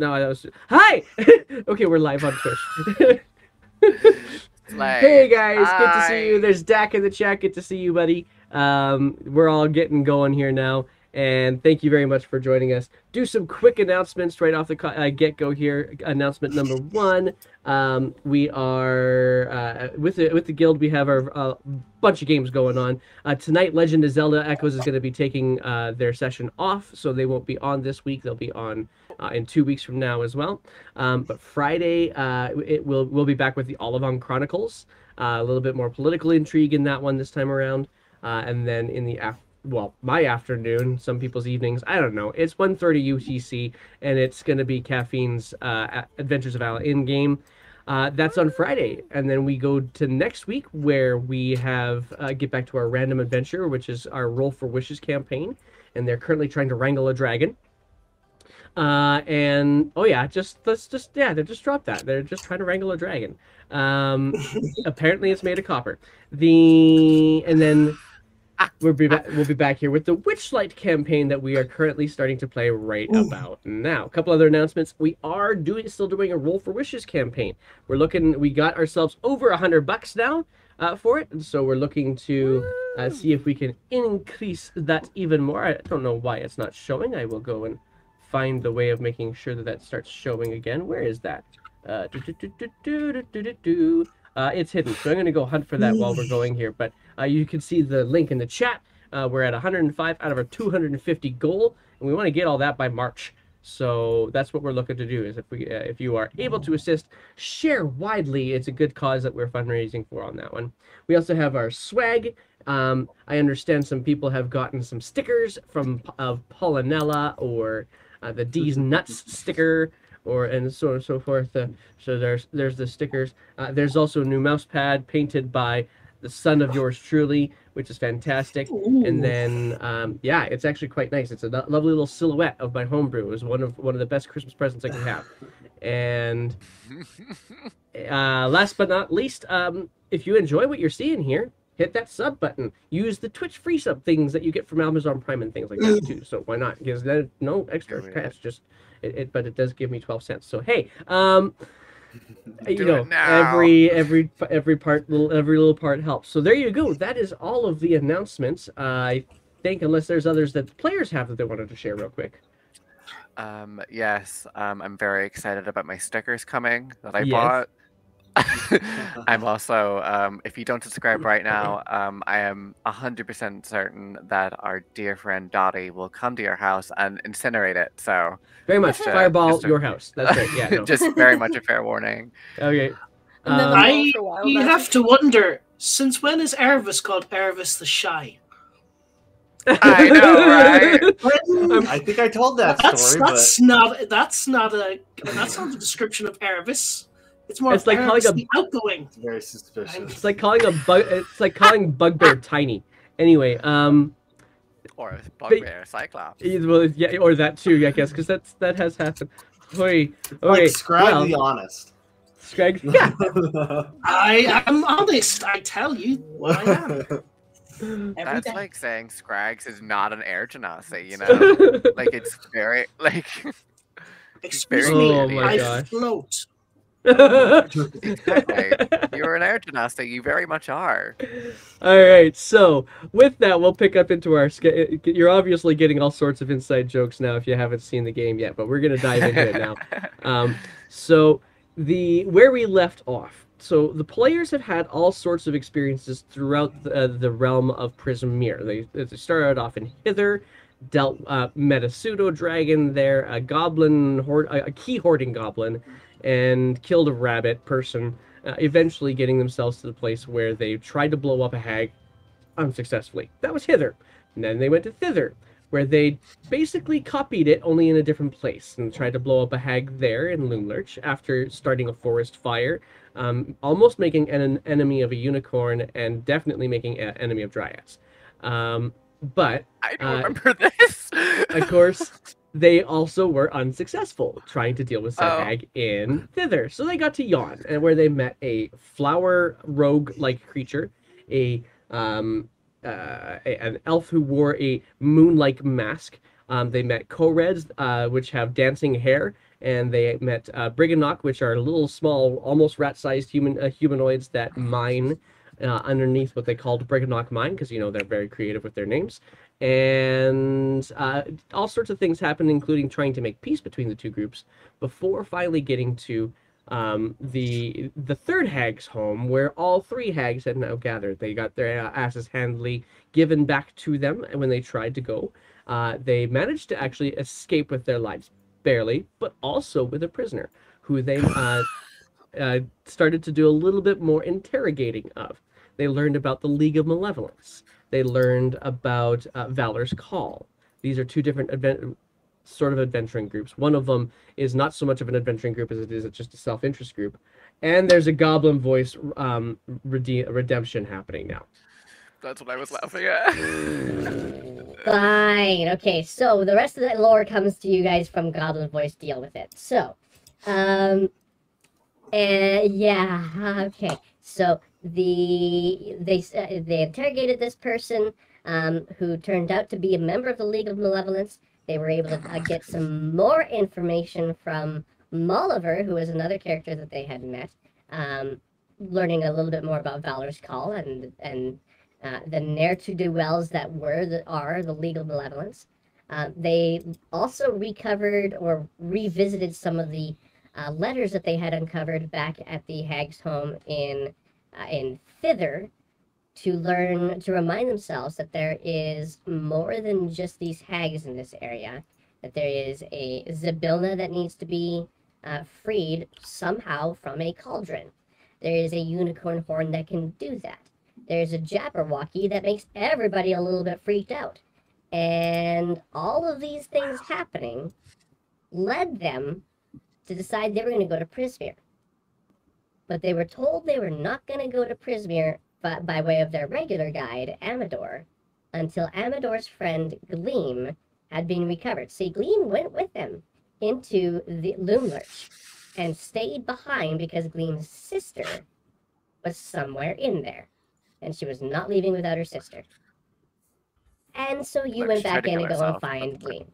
No, that was hi. Okay, we're live on Twitch. Hey Like, guys, good to see you. hi. There's Dak in the chat. Good to see you, buddy. We're all getting going here now, and thank you very much for joining us. Do some quick announcements right off the get-go here. Announcement number one: we are with the guild. We have our bunch of games going on tonight. Legend of Zelda Echoes is going to be taking their session off, so they won't be on this week. They'll be on in 2 weeks from now as well. But Friday, we'll be back with the Olivon Chronicles. A little bit more political intrigue in that one this time around. And then in the my afternoon, some people's evenings, I don't know. It's 1:30 UTC, and it's going to be Caffeine's Adventures of Ala in-game. That's on Friday, and then we go to next week where we have get back to our random adventure, which is our Roll for Wishes campaign, and they're currently trying to wrangle a dragon. And oh yeah, they just dropped that. They're just trying to wrangle a dragon. Apparently it's made of copper. And then we'll be back here with the Witchlight campaign that we are currently starting to play right about now. A couple other announcements. We are still doing a Roll for Wishes campaign. We got ourselves over $100 now for it, and so we're looking to see if we can increase that even more. I don't know why it's not showing. I will go and find the way of making sure that starts showing again. Where is that? It's hidden, so I'm going to go hunt for that while we're going here. But you can see the link in the chat. We're at 105 out of our 250 goal, and we want to get all that by March. So that's what we're looking to do. Is if you are able to assist, share widely. It's a good cause that we're fundraising for on that one. We also have our swag. I understand some people have gotten some stickers from Pollinella or the D's Nuts sticker, and so on and so forth. So there's the stickers. There's also a new mouse pad painted by the son of yours truly, which is fantastic. Ooh. And then yeah, it's actually quite nice. It's a lovely little silhouette of my homebrew. It was one of the best Christmas presents I could have. And last but not least, if you enjoy what you're seeing here, hit that sub button. Use the Twitch free sub things that you get from Amazon Prime and things like that too. So why not? Because there's no extra cash. Just but it does give me 12 cents. So hey, you know, every little part helps. So there you go. That is all of the announcements. I think unless there's others that the players have that they wanted to share real quick. Yes. I'm very excited about my stickers coming that I bought. I'm also, if you don't subscribe right now, I am 100% certain that our dear friend Dottie will come to your house and incinerate it. So very much fireball your house. That's right. Yeah, no. Just very much a fair warning. Okay. You have to wonder, since when is Ervis called Ervis the Shy? I know, right? I think I told that story. That's not a description of Ervis. It's more. It's like calling the outgoing. It's very suspicious. It's like calling It's like calling Bugbear tiny. Anyway, or a Bugbear Cyclops. Well, yeah, or that too, I guess, because that has happened. Okay, like Scrag the honest. Scrag. Yeah. I am honest. I tell you, I am. That's like saying Scrags is not an air genasi, you know? Like it's very like. Excuse me, I float. Exactly. You're an air genasi. You very much are. All right. So with that, we'll pick up into our. You're obviously getting all sorts of inside jokes now if you haven't seen the game yet, but we're gonna dive into it now. So where we left off. So the players have had all sorts of experiences throughout the realm of Prismere. They started off in Hither, met a pseudo dragon there, a goblin a key hoarding goblin, and killed a rabbit person, eventually getting themselves to the place where they tried to blow up a hag unsuccessfully. That was Hither. And then they went to Thither, where they basically copied it, only in a different place, and tried to blow up a hag there in Loonlurch after starting a forest fire, almost making an enemy of a unicorn, and definitely making an enemy of dryads. But I don't remember this. Of course, they also were unsuccessful trying to deal with said hag in Thither. So they got to Yawn, and where they met a flower rogue-like creature, an elf who wore a moon-like mask. They met co-reds, which have dancing hair, and they met Briganock, which are little small, almost rat-sized humanoids that mine underneath what they called Briganock Mine, because they're very creative with their names. And all sorts of things happen, including trying to make peace between the two groups, before finally getting to the third hag's home, where all three hags had now gathered. They got their asses handily given back to them when they tried to go. They managed to actually escape with their lives, barely, but also with a prisoner, who they started to do a little bit more interrogating of. They learned about the League of Malevolence. They learned about Valor's Call. These are two different sort of adventuring groups. One of them is not so much of an adventuring group as it is just a self-interest group. And there's a Goblin Voice redemption happening now. That's what I was laughing at. Fine. Okay, so the rest of the lore comes to you guys from Goblin Voice. Deal with it. So, yeah, okay. So they interrogated this person who turned out to be a member of the League of Malevolence. They were able to get some more information from Molliver, who was another character that they had met, learning a little bit more about Valor's Call and the ne'er-to-do-wells that are the League of Malevolence. They also recovered or revisited some of the letters that they had uncovered back at the Hag's home in Thither, to remind themselves that there is more than just these hags in this area, that there is a Zybilna that needs to be freed somehow from a cauldron. There is a unicorn horn that can do that. There's a Jabberwocky that makes everybody a little bit freaked out. And all of these things happening led them to decide they were going to go to Prismere. But they were told they were not going to go to Prismere by way of their regular guide, Amador, until Amador's friend Gleam had been recovered. See, Gleam went with them into the Loomlurch and stayed behind because Gleam's sister was somewhere in there, and she was not leaving without her sister. And so you went back in and go and find Gleam.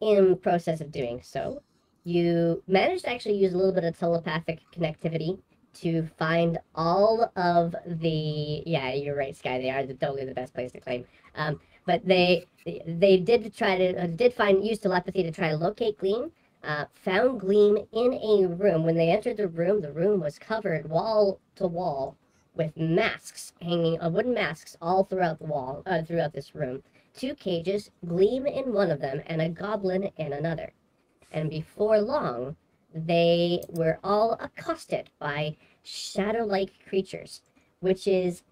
In the process of doing so, you managed to actually use a little bit of telepathic connectivity to find all of the... Yeah, you're right, Sky. They are totally the best place to claim. But they did use telepathy to try to locate Gleam. Found Gleam in a room. When they entered the room was covered wall to wall with masks hanging, wooden masks all throughout the wall, throughout this room. 2 cages, Gleam in one of them, and a goblin in another. And before long, they were all accosted by shadow-like creatures, which is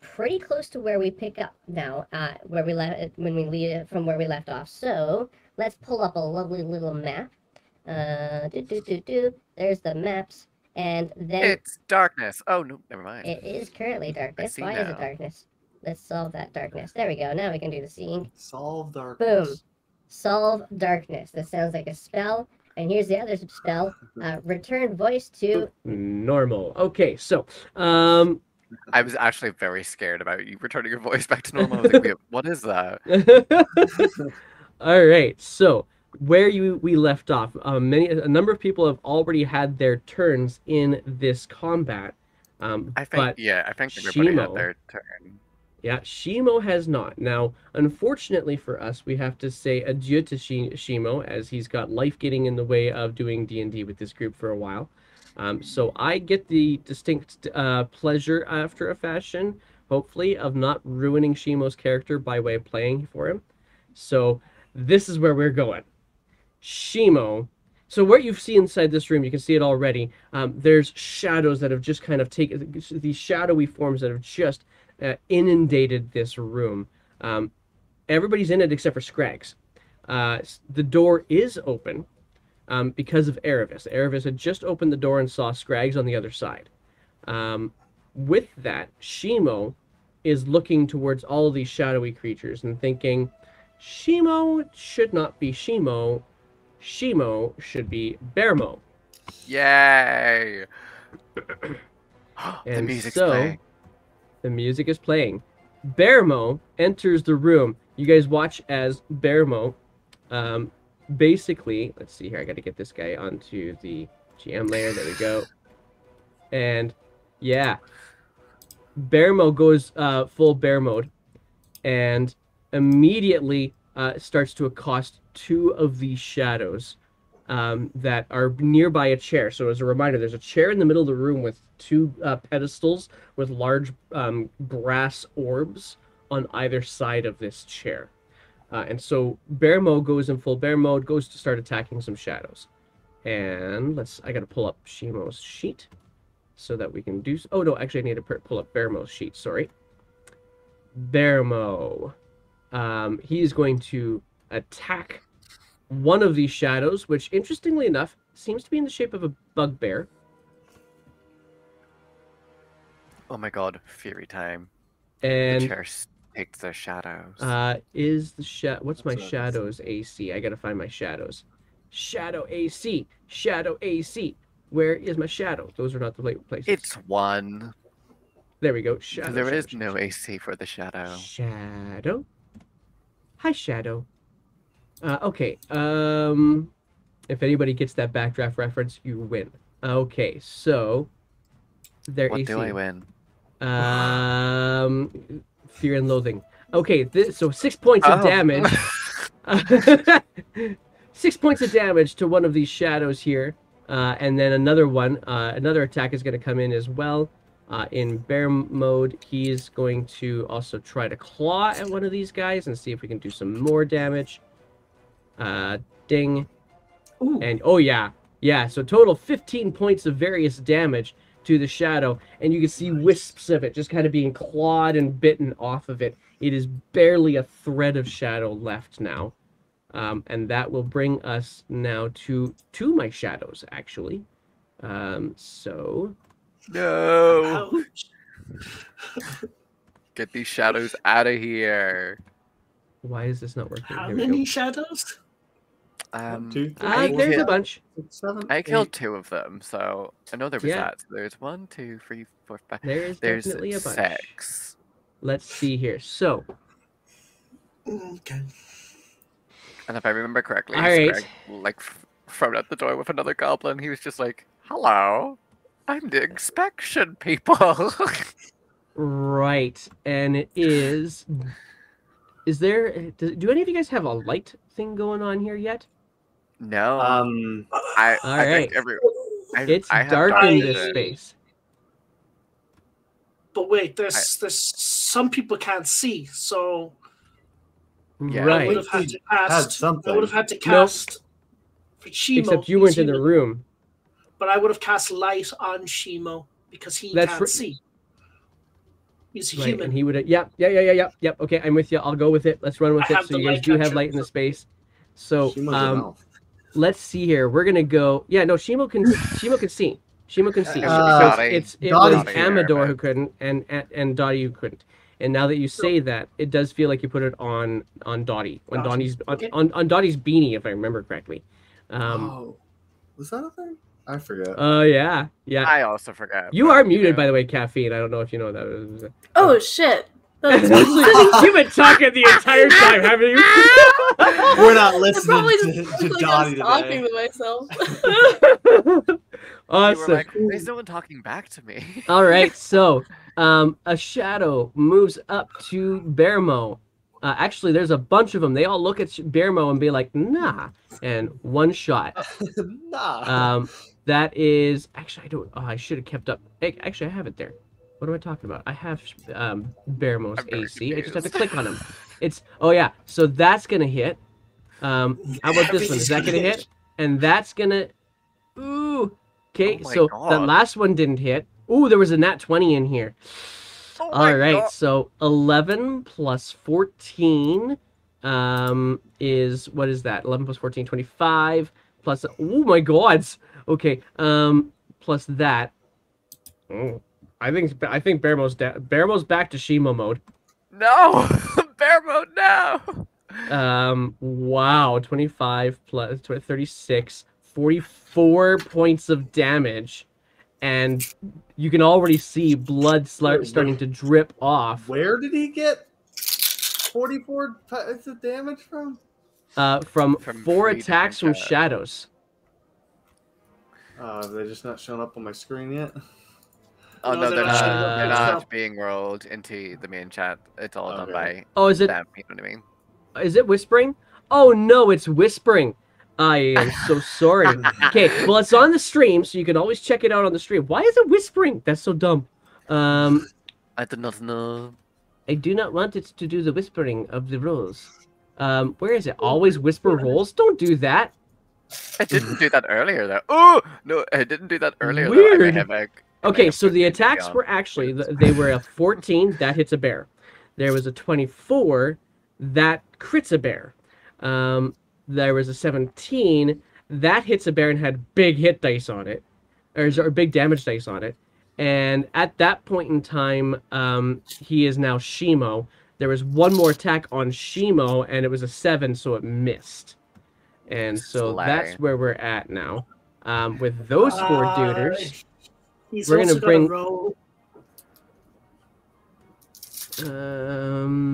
pretty close to where we pick up now, where we left off. So let's pull up a lovely little map. There's the maps, and then it's darkness. Oh no, never mind. It is currently darkness. Why is it darkness? Let's solve that darkness. There we go. Now we can do the seeing. Solve darkness. Boom. Solve darkness. This sounds like a spell. And here's the other spell. Return voice to normal. Okay, so I was actually very scared about you returning your voice back to normal. I was like, wait, what is that? All right, so where we left off, a number of people have already had their turns in this combat. I think everybody had their turn. Yeah, Shimo has not. Now, unfortunately for us, we have to say adieu to Shimo, as he's got life getting in the way of doing D&D with this group for a while. So I get the distinct pleasure, after a fashion, hopefully, of not ruining Shimo's character by way of playing for him. So this is where we're going. Shimo. So what you see inside this room, you can see it already. There's shadows that have just kind of taken, these shadowy forms that have just inundated this room. Everybody's in it except for Scrags. The door is open because of Erevis. Erevis had just opened the door and saw Scrags on the other side. With that, Shimo is looking towards all of these shadowy creatures and thinking, Shimo should not be Shimo. Shimo should be Bermo. Yay! The music's playing. The music is playing. Bermo enters the room. You guys watch as Bermo basically, let's see here. I got to get this guy onto the GM layer. There we go. And yeah, bear mode goes full bear mode, and immediately starts to accost two of these shadows that are nearby a chair. So as a reminder, there's a chair in the middle of the room with two pedestals with large brass orbs on either side of this chair. And so bear mode goes in full bear mode, goes to start attacking some shadows. And I got to pull up Shimo's sheet so that we can do... Oh, no, actually I need to pull up Bearmo's sheet, sorry. Bearmo. He is going to attack one of these shadows, which, interestingly enough, seems to be in the shape of a bugbear. Oh my god, Fury time. And the chair takes their shadows. What's my shadows AC? I gotta find my shadows. Shadow AC. Shadow AC. Where is my shadow? Those are not the right places. It's 1. There we go. Shadow. There is no AC for the shadow. Shadow. Hi, Shadow. Okay. If anybody gets that backdraft reference, you win. Okay, so their What AC. do I win? Fear and Loathing. Okay, so 6 points of damage. 6 points of damage to one of these shadows here, and then another attack is going to come in as well. In bear mode, he's going to also try to claw at one of these guys and see if we can do some more damage. Ding. Ooh. And oh yeah, so total 15 points of various damage to the shadow, and you can see wisps of it just kind of being clawed and bitten off of it. It is barely a thread of shadow left now. And that will bring us now to my shadows, actually. So... No! Ouch. Get these shadows out of here. Why is this not working? How Here we many go. shadows? 1, 2, 3, There's 4, a bunch. 6, 7, I killed 8. 2 of them, so I know there was Yeah. that. So there's 1, 2, 3, 4, 5. There's definitely a bunch. 6. Let's see here. So, Okay. And if I remember correctly, All right. Scrag, like thrown out the door with another goblin. He was just like, "Hello, I'm the inspection people." right, and it is. Is there? Do any of you guys have a light thing going on here yet? No, All I right. think It's I have dark in this vision. space. But wait, there's some people can't see, so Yeah. I Right. would have had to Had cast. something. I would have had to cast for Shimo. Except you weren't in the because room. But I would have cast light on Shimo because he That's can't right. see. He's a Right, human. and he would have. Yep. Okay, I'm with you. I'll go with it. Let's run with I it. have So the you guys light do have catcher. light in the space. So Shimo's an elf. let's see here. We're gonna go. Yeah, no, Shimo can see. Shimo can see. Dottie. It Dottie was can, Amador but- who couldn't, and Dottie who couldn't. And now that you say that, it does feel like you put it on Dottie, on Dottie. Dottie's Okay. on Dottie's beanie, if I remember correctly. Oh, was that a thing? I forget. Yeah. I also forgot. You but, are muted, know. by the way, Caffeine. I don't know if you know that. Oh shit! That's You've been talking the entire time, haven't you? We're not I'm listening probably to, just to like Dottie I'm talking today. to myself. You Awesome. were like, "There's no one talking back to me." All right, so a shadow moves up to Bearmo. Actually, there's a bunch of them. They all look at Bearmo and be like, "Nah," and one shot. Nah. That is actually I don't. Oh, I should have kept up. Actually, I have it there. What am I talking about? I have Bearmo's I'm very AC. I just have to confused. click on him. Yeah. So that's gonna hit. How about this one? Is that gonna hit? And that's gonna. Ooh. Okay. Oh my So God. that last one didn't hit. Ooh, there was a nat 20 in here. Oh my All right. God. So 11 plus 14 is what is that? 11 plus 14, 25 plus. Oh my God. Okay. Plus that. Oh, I think Bearmo's back to Shimo mode. No, bear mode now. Wow, 25 plus 36, 44 points of damage, and you can already see blood starting to drip off. Where did he get 44 points of damage from? from From 4 3 attacks from different shadows. Have they just not shown up on my screen yet? Oh No, no, they're they're not showing not. up They're as not well. being rolled into the main chat. It's all done by Oh, is it? them. You know what I mean? Is it whispering? Oh no, it's whispering. I am so sorry. Okay, well it's on the stream, so you can always check it out on the stream. Why is it whispering? That's so dumb. I do not know. I do not want it to do the whispering of the rolls. Where is it? Always whisper rolls? Don't do that. I didn't do that earlier though. Oh no, I didn't do that earlier though. Weird. Okay, so the attacks were on. actually they were a 14 that hits a bear. There was a 24 that crits a bear. There was a 17 that hits a bear and had big hit dice on it, or big damage dice on it. And at that point in time, he is now Shimo. There was one more attack on Shimo, and it was a 7, so it missed. And so that's where we're at now. With those 4 duders, He's we're also gonna bring. roll.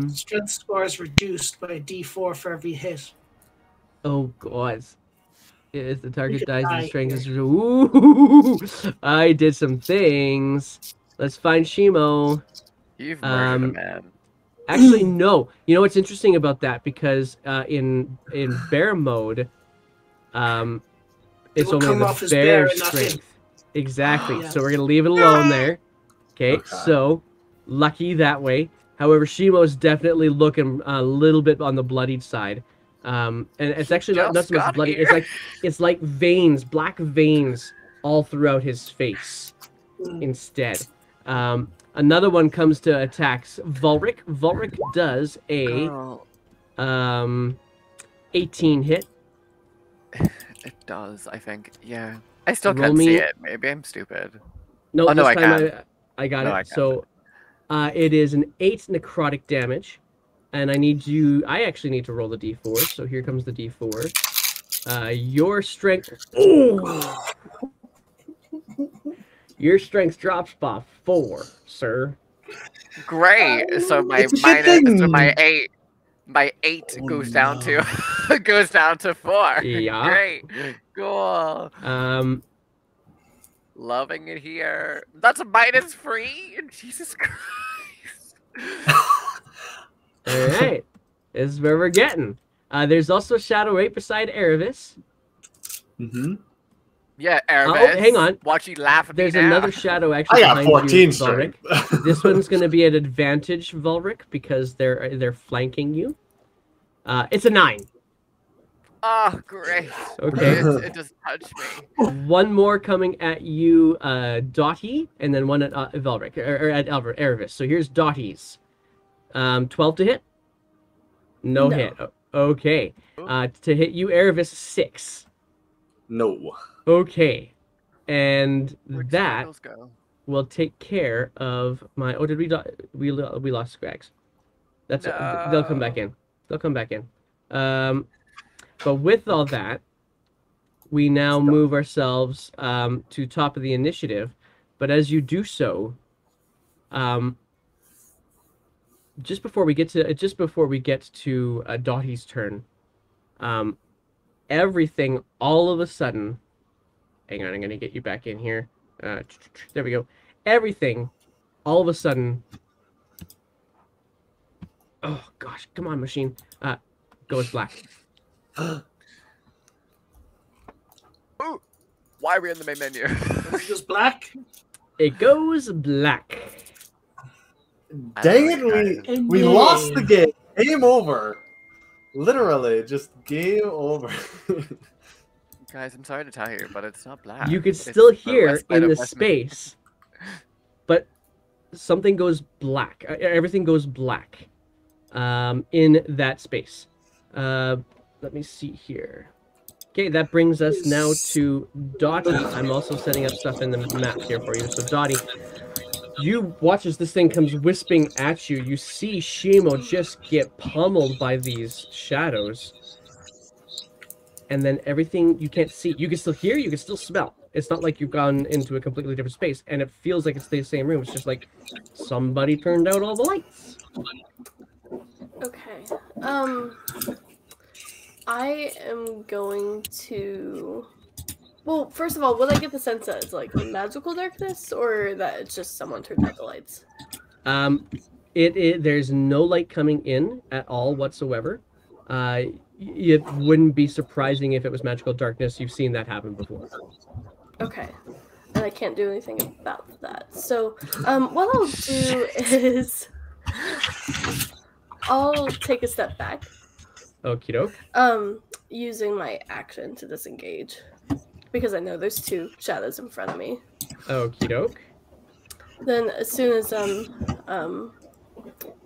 Strength score is reduced by D4 for every hit. Oh god. Is the target could dies die with strength is here. ooh, I did some things. Let's find Shimo. You've murdered a man. Actually, no. You know what's interesting about that? Because in bear mode, it's will only come the off as bear bear and not him. strength. Exactly. Yeah. So we're gonna leave it alone there. Okay. So lucky that way. However, Shimo is definitely looking a little bit on the bloodied side. And it's actually not so much bloody. Here. It's like veins, black veins, all throughout his face. Instead, another one comes to attacks Volric. Volric does a 18 hit. It does, I think. Yeah. I still Roll can't me- see it. Maybe I'm stupid. No, Oh, no, this I time can. I got No, it. I can't. So, it is an 8 necrotic damage, and I need you. I actually need to roll the d4. So here comes the d4. Your strength. Oh! Your strength drops by 4, sir. Great. So my It's a good minus, so thing. my 8 Oh, goes down no. to goes down to 4. Yeah. Great. Cool. Loving it here. That's a -3. Jesus Christ. All right, this is where we're getting. There's also Shadow right beside Erevis. Mm-hmm. Yeah, Erevis. hang on. Watch you laugh at There's me now. another Shadow I actually got behind 14 you, strength. Volric. This one's going to be an advantage, Volric, because they're flanking you. It's a 9. Oh, great. Okay. It just touched me. One more coming at you, Dottie, and then one at Volric, or at Erevis. So here's Dottie's. 12 to hit? No hit. Okay. To hit you, Erevis, 6. No. Okay. And Where'd that Sprinkles go? will take care of my. Oh, did we lost Scrags? That's they'll come back in. They'll come back in. But with all that, we now move ourselves to top of the initiative. But as you do so, just before we get to Dottie's turn, everything all of a sudden. Hang on, I'm gonna get you back in here. There we go. Everything, all of a sudden. Oh gosh, come on, machine. Goes black. Ooh, why are we in the main menu? It goes black. It goes black. Dang it, we lost the game. Game over. Literally, just game over. Guys, I'm sorry to tell you, but it's not black. You could It's still the hear west side in of the Wesmia. space, but something goes black. Everything goes black in that space. Let me see here. Okay, that brings us now to Dottie. I'm also setting up stuff in the map here for you. So Dottie, you watch as this thing comes wisping at you. You see Shimo just get pummeled by these shadows. And then everything you can't see. You can still hear, you can still smell. It's not like you've gone into a completely different space. And it feels like it's the same room. It's just like somebody turned out all the lights. Okay. I am going to. Well, first of all, would I get the sense that it's like magical darkness, or that it's just someone turned out the lights? There's no light coming in at all whatsoever. It wouldn't be surprising if it was magical darkness. You've seen that happen before. Okay. And I can't do anything about that. So, what I'll do is I'll take a step back. Okie doke. Using my action to disengage. Because I know there's 2 shadows in front of me. Okie doke. Then as soon as I'm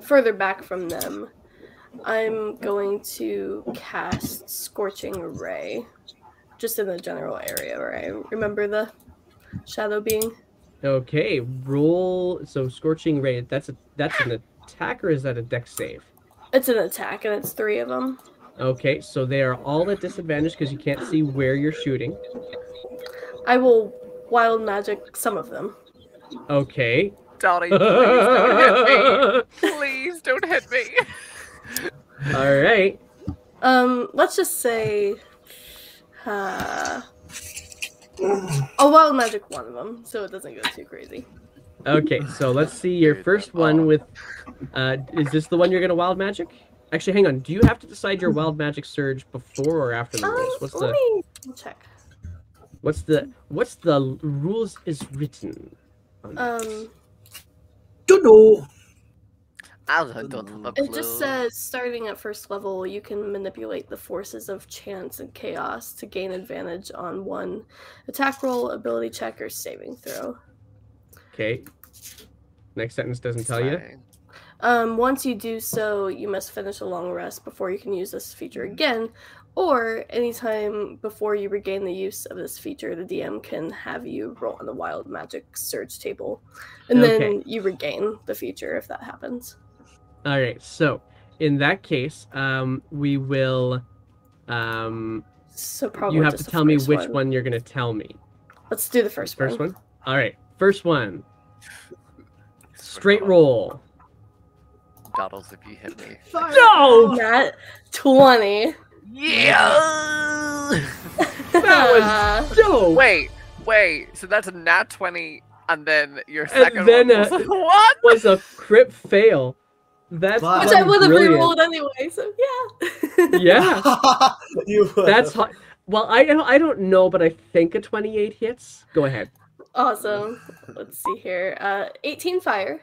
further back from them, I'm going to cast Scorching Ray. Just in the general area where I remember the shadow being. Okay, roll. So Scorching Ray, that's an attack, or is that a dex save? It's an attack, and it's 3 of them. Okay, so they are all at disadvantage because you can't see where you're shooting. I will wild magic some of them. Okay. Donnie, please don't hit me. Please don't hit me. All right. Let's just say, I'll wild magic one of them, so it doesn't go too crazy. Okay, so let's see your first one with. Is this the one you're gonna wild magic? Actually, hang on. Do you have to decide your wild magic surge before or after the rules? Let me check. What's the rules is written? Don't know. It just says, starting at first level, you can manipulate the forces of chance and chaos to gain advantage on one attack roll, ability check, or saving throw. Okay. Next sentence doesn't tell you. Once you do so, you must finish a long rest before you can use this feature again, or anytime before you regain the use of this feature, the DM can have you roll on the wild magic surge table, and then you regain the feature if that happens. All right, so in that case, we will. So probably you have just to the tell me first which one. one you're gonna tell me. Let's do the first one. First one. All right, first one. Straight roll. Doddles if you hit me. No! Nat 20. Yeah! That was dope. Wait. So that's a nat 20, and then your second then one was what? Was a crit fail. That's Wow. Which I would have brilliant. rerolled anyway, so yeah. Yeah, You would. that's hot. Well, I don't know, but I think a 28 hits. Go ahead. Awesome. Let's see here. 18 fire.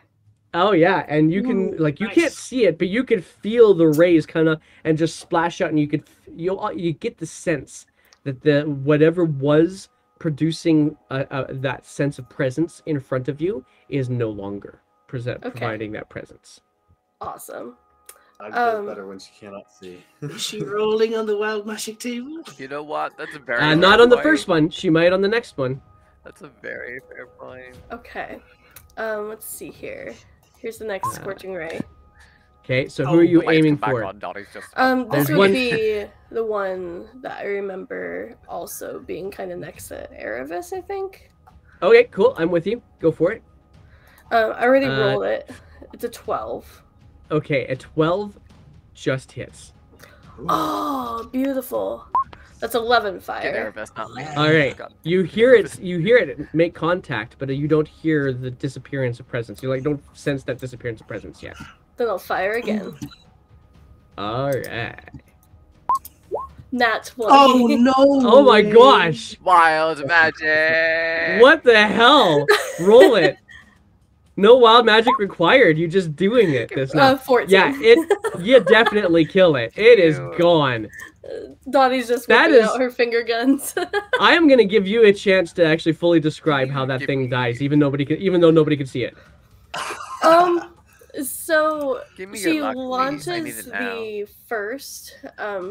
Oh yeah, and you can Ooh, you nice. can't see it, but you can feel the rays kind of and just splash out, and you get the sense that the whatever was producing that sense of presence in front of you is no longer providing that presence. Awesome. I feel better when she cannot see. Is she rolling on the wild magic table? You know what? That's a very Not fair on the point. first one. She might on the next one. That's a very fair point. Okay. Let's see here. Here's the next Scorching Ray. Okay, so who are you Lights aiming come back for? on, Dottie's just This There's would one- be the one that I remember also being kind of next to Erebus, I think. Okay, cool. I'm with you. Go for it. I already rolled it. It's a 12. Okay, a 12 just hits. Oh, beautiful. That's 11 Get fire. Erebus, not me. All right, God. you hear it make contact, but you don't hear the disappearance of presence. You don't sense that disappearance of presence yet. Then I'll fire again. All right. Nat 20. Oh no! Oh my gosh! Wild magic. What the hell? Roll it. No wild magic required. You just doing it this now. 14. Yeah, you definitely kill it. It is gone. Dottie's just That whipping is- out her finger guns. I am gonna give you a chance to actually fully describe how that thing dies, even though nobody can see it. So Give me she your luck, please. I need launches it now. the first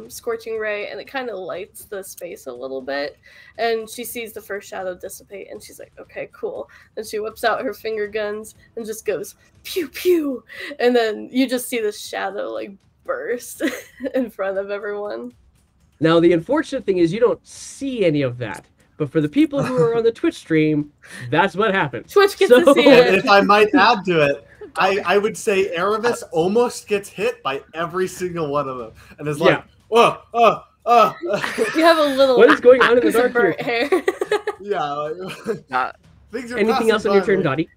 Scorching Ray, and it kind of lights the space a little bit, and she sees the first shadow dissipate, and she's like, okay, cool. And she whips out her finger guns and just goes pew pew, and then you just see the shadow like burst in front of everyone. Now, the unfortunate thing is you don't see any of that. But for the people who are on the Twitch stream, that's what happens. Twitch gets to see And it. if I might add to it, I would say Erebus almost gets hit by every single one of them, and is like, Yeah. You have a little. What is going on in the piece of dark burnt here? hair. Yeah. Not Things are Anything else on your turn, passing by Dottie?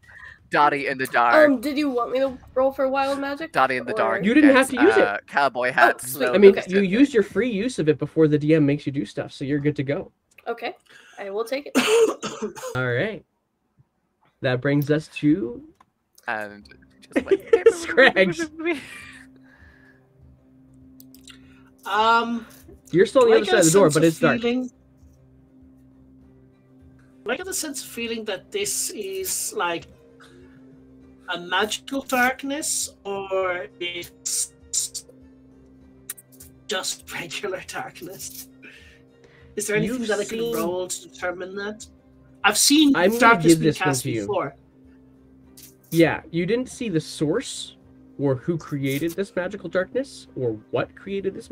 Dottie in the dark. Did you want me to roll for wild magic? Dottie in the dark. You didn't have gets, to use it. Cowboy hat. sweet. slowly I mean, Okay. you used your free use of it before the DM makes you do stuff, so you're good to go. Okay, I will take it. All right. That brings us to And just like Scrags. You're still on the I other get side a of the door, sense but of it's dark. feeling- I get the sense of feeling that this is like a magical darkness, or it's just regular darkness. Is there anything You've that I can seen- roll to determine that? I've seen I'm gonna darkness give being this one cast to you. before. Yeah, you didn't see the source or who created this magical darkness or what created this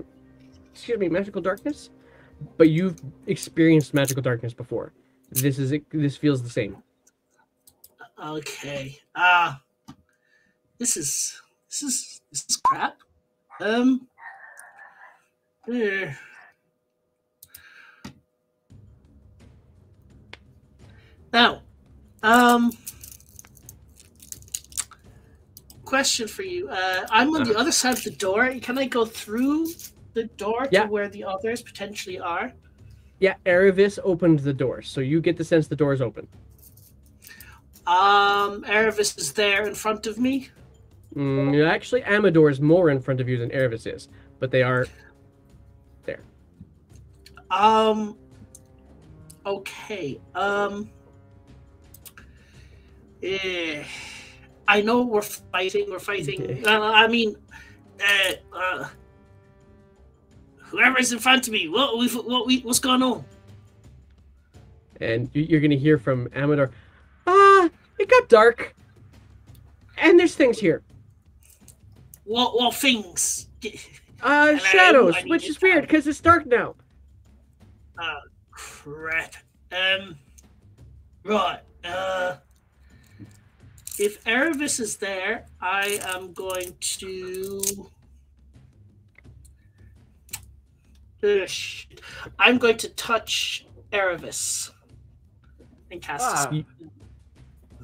magical darkness, but you've experienced magical darkness before. This feels the same. Okay. This is crap. eh. Now, question for you. I'm on the other side of the door. Can I go through the door Yeah. to where the others potentially are? Yeah, Erevis opened the door, so you get the sense the door is open. Erevis is there in front of me. Actually, Amador is more in front of you than Erevis is, but they are there. Okay. I know we're fighting. Okay. I mean, whoever's in front of me, what's going on? And you're going to hear from Amador, it got dark. And there's things here. What things? Shadows, I need which it is weird down. because it's dark now. Crap. Right. If Erevis is there, I am going to. Shit. I'm going to touch Erevis and cast. a spell.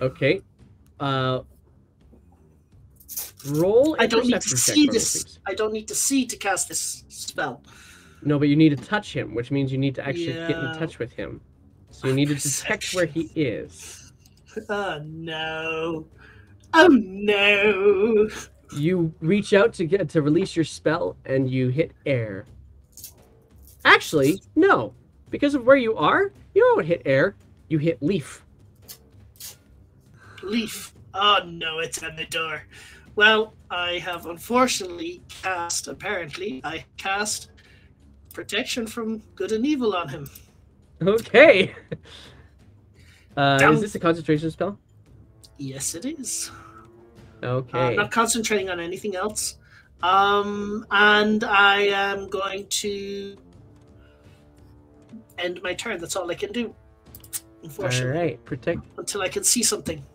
Okay. Roll a I don't need to perception check see for me, this. please. I don't need to see to cast this spell. No, but you need to touch him, which means you need to actually get in Yeah. touch with him. So you need to detect where he is. Oh no! Oh no! You reach out to release your spell, and you hit air. Actually, no. Because of where you are, you don't hit air. You hit leaf. Leaf. Oh no, it's on the door. Well, I have unfortunately I cast protection from good and evil on him. Okay. Damn. Is this a concentration spell? Yes, it is. Okay. I'm not concentrating on anything else. And I am going to end my turn. That's all I can do. All Unfortunately, right. until I can see something.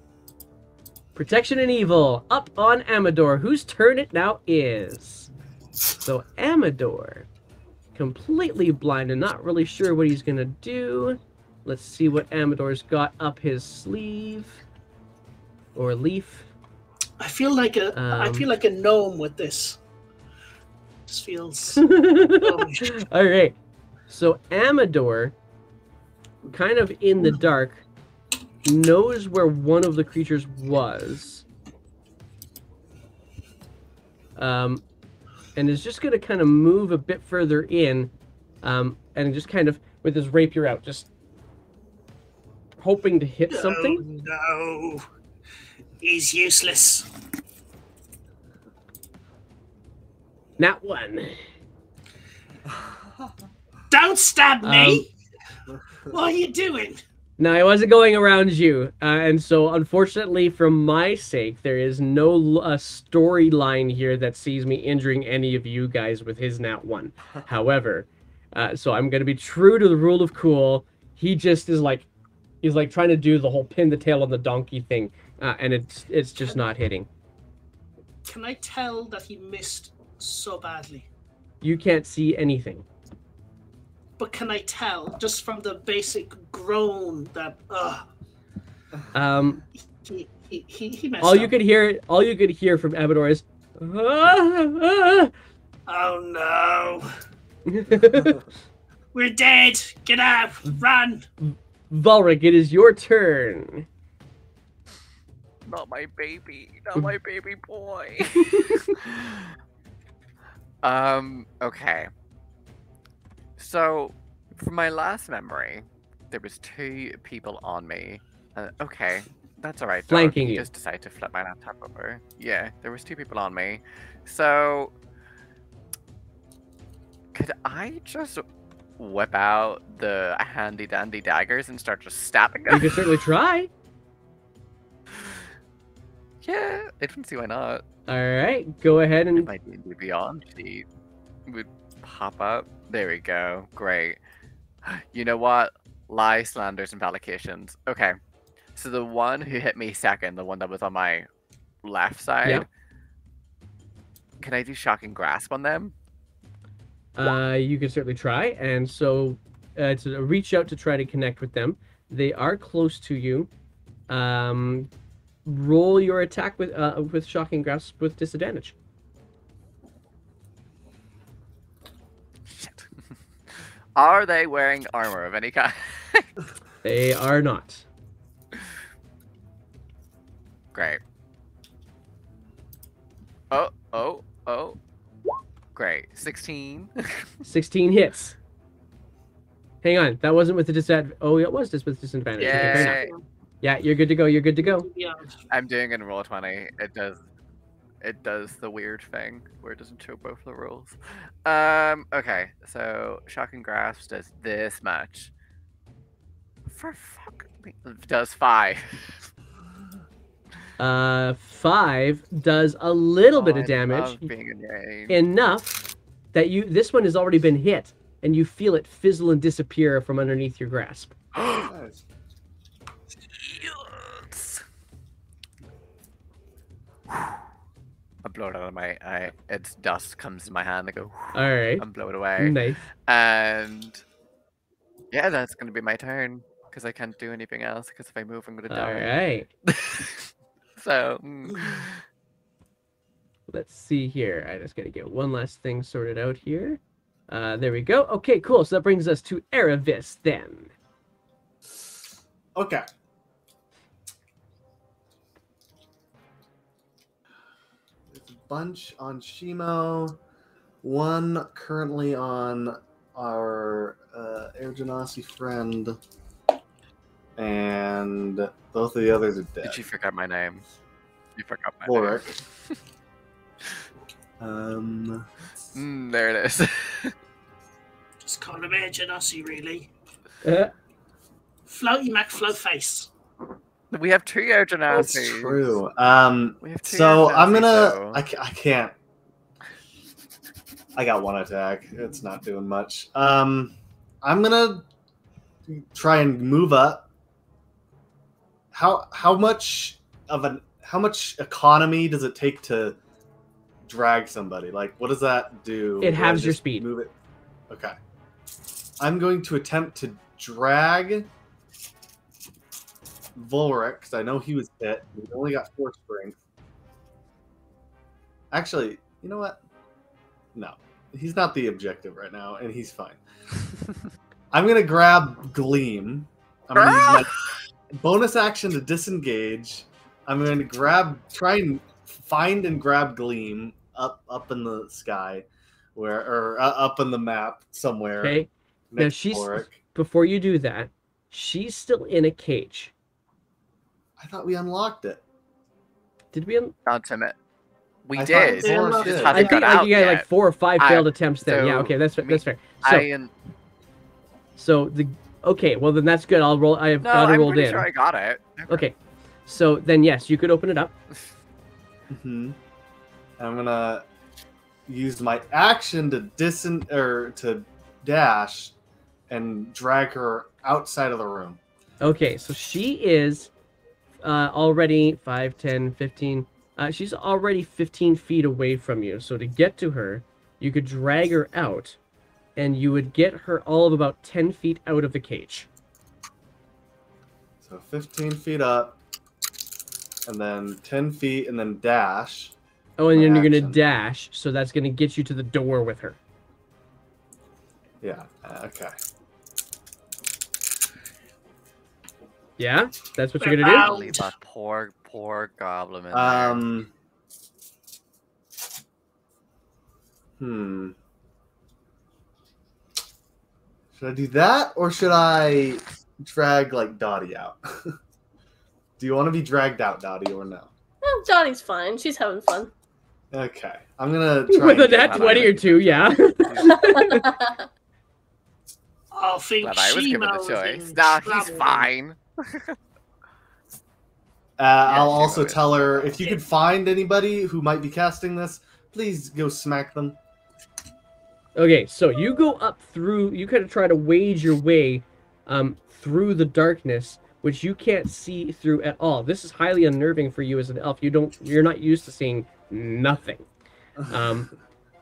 Protection and evil up on Amador, whose turn it now is. So Amador, completely blind and not really sure what he's gonna do. Let's see what Amador's got up his sleeve or leaf. I feel like a gnome with this. This feels. All right. So Amador, kind of in the dark, knows where one of the creatures was. And is just going to kind of move a bit further in, and just kind of, with his rapier out, just hoping to hit something. No. He's useless. Nat 1. Don't stab me! What are you doing? No, I wasn't going around you, and so unfortunately, for my sake, there is no storyline here that sees me injuring any of you guys with his Nat 1. However, so I'm going to be true to the rule of cool. He just is like, he's like trying to do the whole pin the tail on the donkey thing, and it's just not hitting. Can I tell that he missed so badly? You can't see anything. but can I tell just from the basic groan that he messed all up? you could hear from Abador is Oh no. We're dead. Get out. Run. Vulric, it is your turn. Not my baby. Not my baby boy. Okay. So, from my last memory, there was 2 people on me. Okay, that's alright. Flanking you. Just decide to flip my laptop over. Yeah, there was 2 people on me. So, could I just whip out the handy dandy daggers and start just stabbing them? You can certainly try. Yeah, I don't see why not. All right, go ahead If and my D&D Beyond sheet would pop up. There we go. Great. You know what? Lie, slanders, and fabrications. Okay. So the one who hit me second, the one that was on my left side, Yeah. can I do shocking grasp on them? you can certainly try. And so, to reach out to try to connect with them. They are close to you. Roll your attack with shocking grasp with disadvantage. Shit. Are they wearing armor of any kind? They are not. Great. Oh. Great. 16. 16 hits. Hang on, that wasn't with the disadvantage. Oh, it was just with disadvantage. Okay, fair enough. Yay. Yeah, you're good to go. You're good to go. Yeah. I'm doing it in roll 20. It does the weird thing where it doesn't show both the rolls. Okay, so shocking grasp does this much. For fuck me, does 5. 5 does a little bit of I damage, love being in range. enough that this one has already been hit, and you feel it fizzle and disappear from underneath your grasp. Nice. Yes. I blow it out of my eye. Its dust comes in my hand. I go All right, and blow it away. nice. And yeah, that's gonna be my turn because I can't do anything else. Because if I move, I'm gonna All die. right, So let's see here. I just gotta get one last thing sorted out here. There we go. Okay, cool. So that brings us to Aravis then. Okay. There's a bunch on Shimo. One currently on our Air Genasi friend. And both of the others are dead. did you forget my name? You forgot my Ulrich. name. There it is. Just call him Air Genasi, really. Uh, Floaty McFloat face. We have 2 Air That's Genasi. true. We have 2 So Air I'm Genasi, gonna. so- I can't. I got one attack. It's not doing much. I'm gonna try and move up. How much economy does it take to drag somebody? Like, what does that do? It Do I halves your just speed. Move it. Okay. I'm going to attempt to drag Volric because I know he was hit. He only got 4 strength. Actually, you know what? No, he's not the objective right now, and he's fine. I'm gonna grab Gleam. I'm gonna use my bonus action to disengage. I'm going to try and find and grab Gleam up in the sky, up in the map somewhere. okay. Now Next to Ulrich. before you do that, she's still in a cage. I thought we unlocked it. Did we? Ultimate. We I did. thought Boris Just did. haven't I think got like out you got yet. like 4 or 5 failed attempts then. Yeah, so okay, that's fair. me- That's fair. So, okay, well then that's good. I'll roll. I have No, auto I'm rolled pretty in. sure I got it. Okay, so then yes, you could open it up. Mm-hmm. I'm gonna use my action to to dash and drag her outside of the room. Okay, so she is already 5, 10, 15. She's already 15 feet away from you. So to get to her, you could drag her out and you would get her all of about 10 feet out of the cage. So 15 feet up, and then 10 feet, and then dash. Oh, and My then you're going action. to dash, so that's going to get you to the door with her. Yeah, okay. Yeah? That's what you're going to do? Leave that poor goblin in there. Should I do that, or should I drag, like, Dottie out? Do you want to be dragged out, Dottie, or no? Well, Johnny's fine. She's having fun. Okay. I'm going to try With a and get nat her 20 out. or 2, yeah. I think Glad I was given the Shimo choice. is in Nah, he's trouble. fine. I'll Shimo also is tell her, fine. if you could find anybody who might be casting this, please go smack them. Okay, so you go up through, you kind of try to wage your way through the darkness, which you can't see through at all. This is highly unnerving for you as an elf. You're not used to seeing nothing.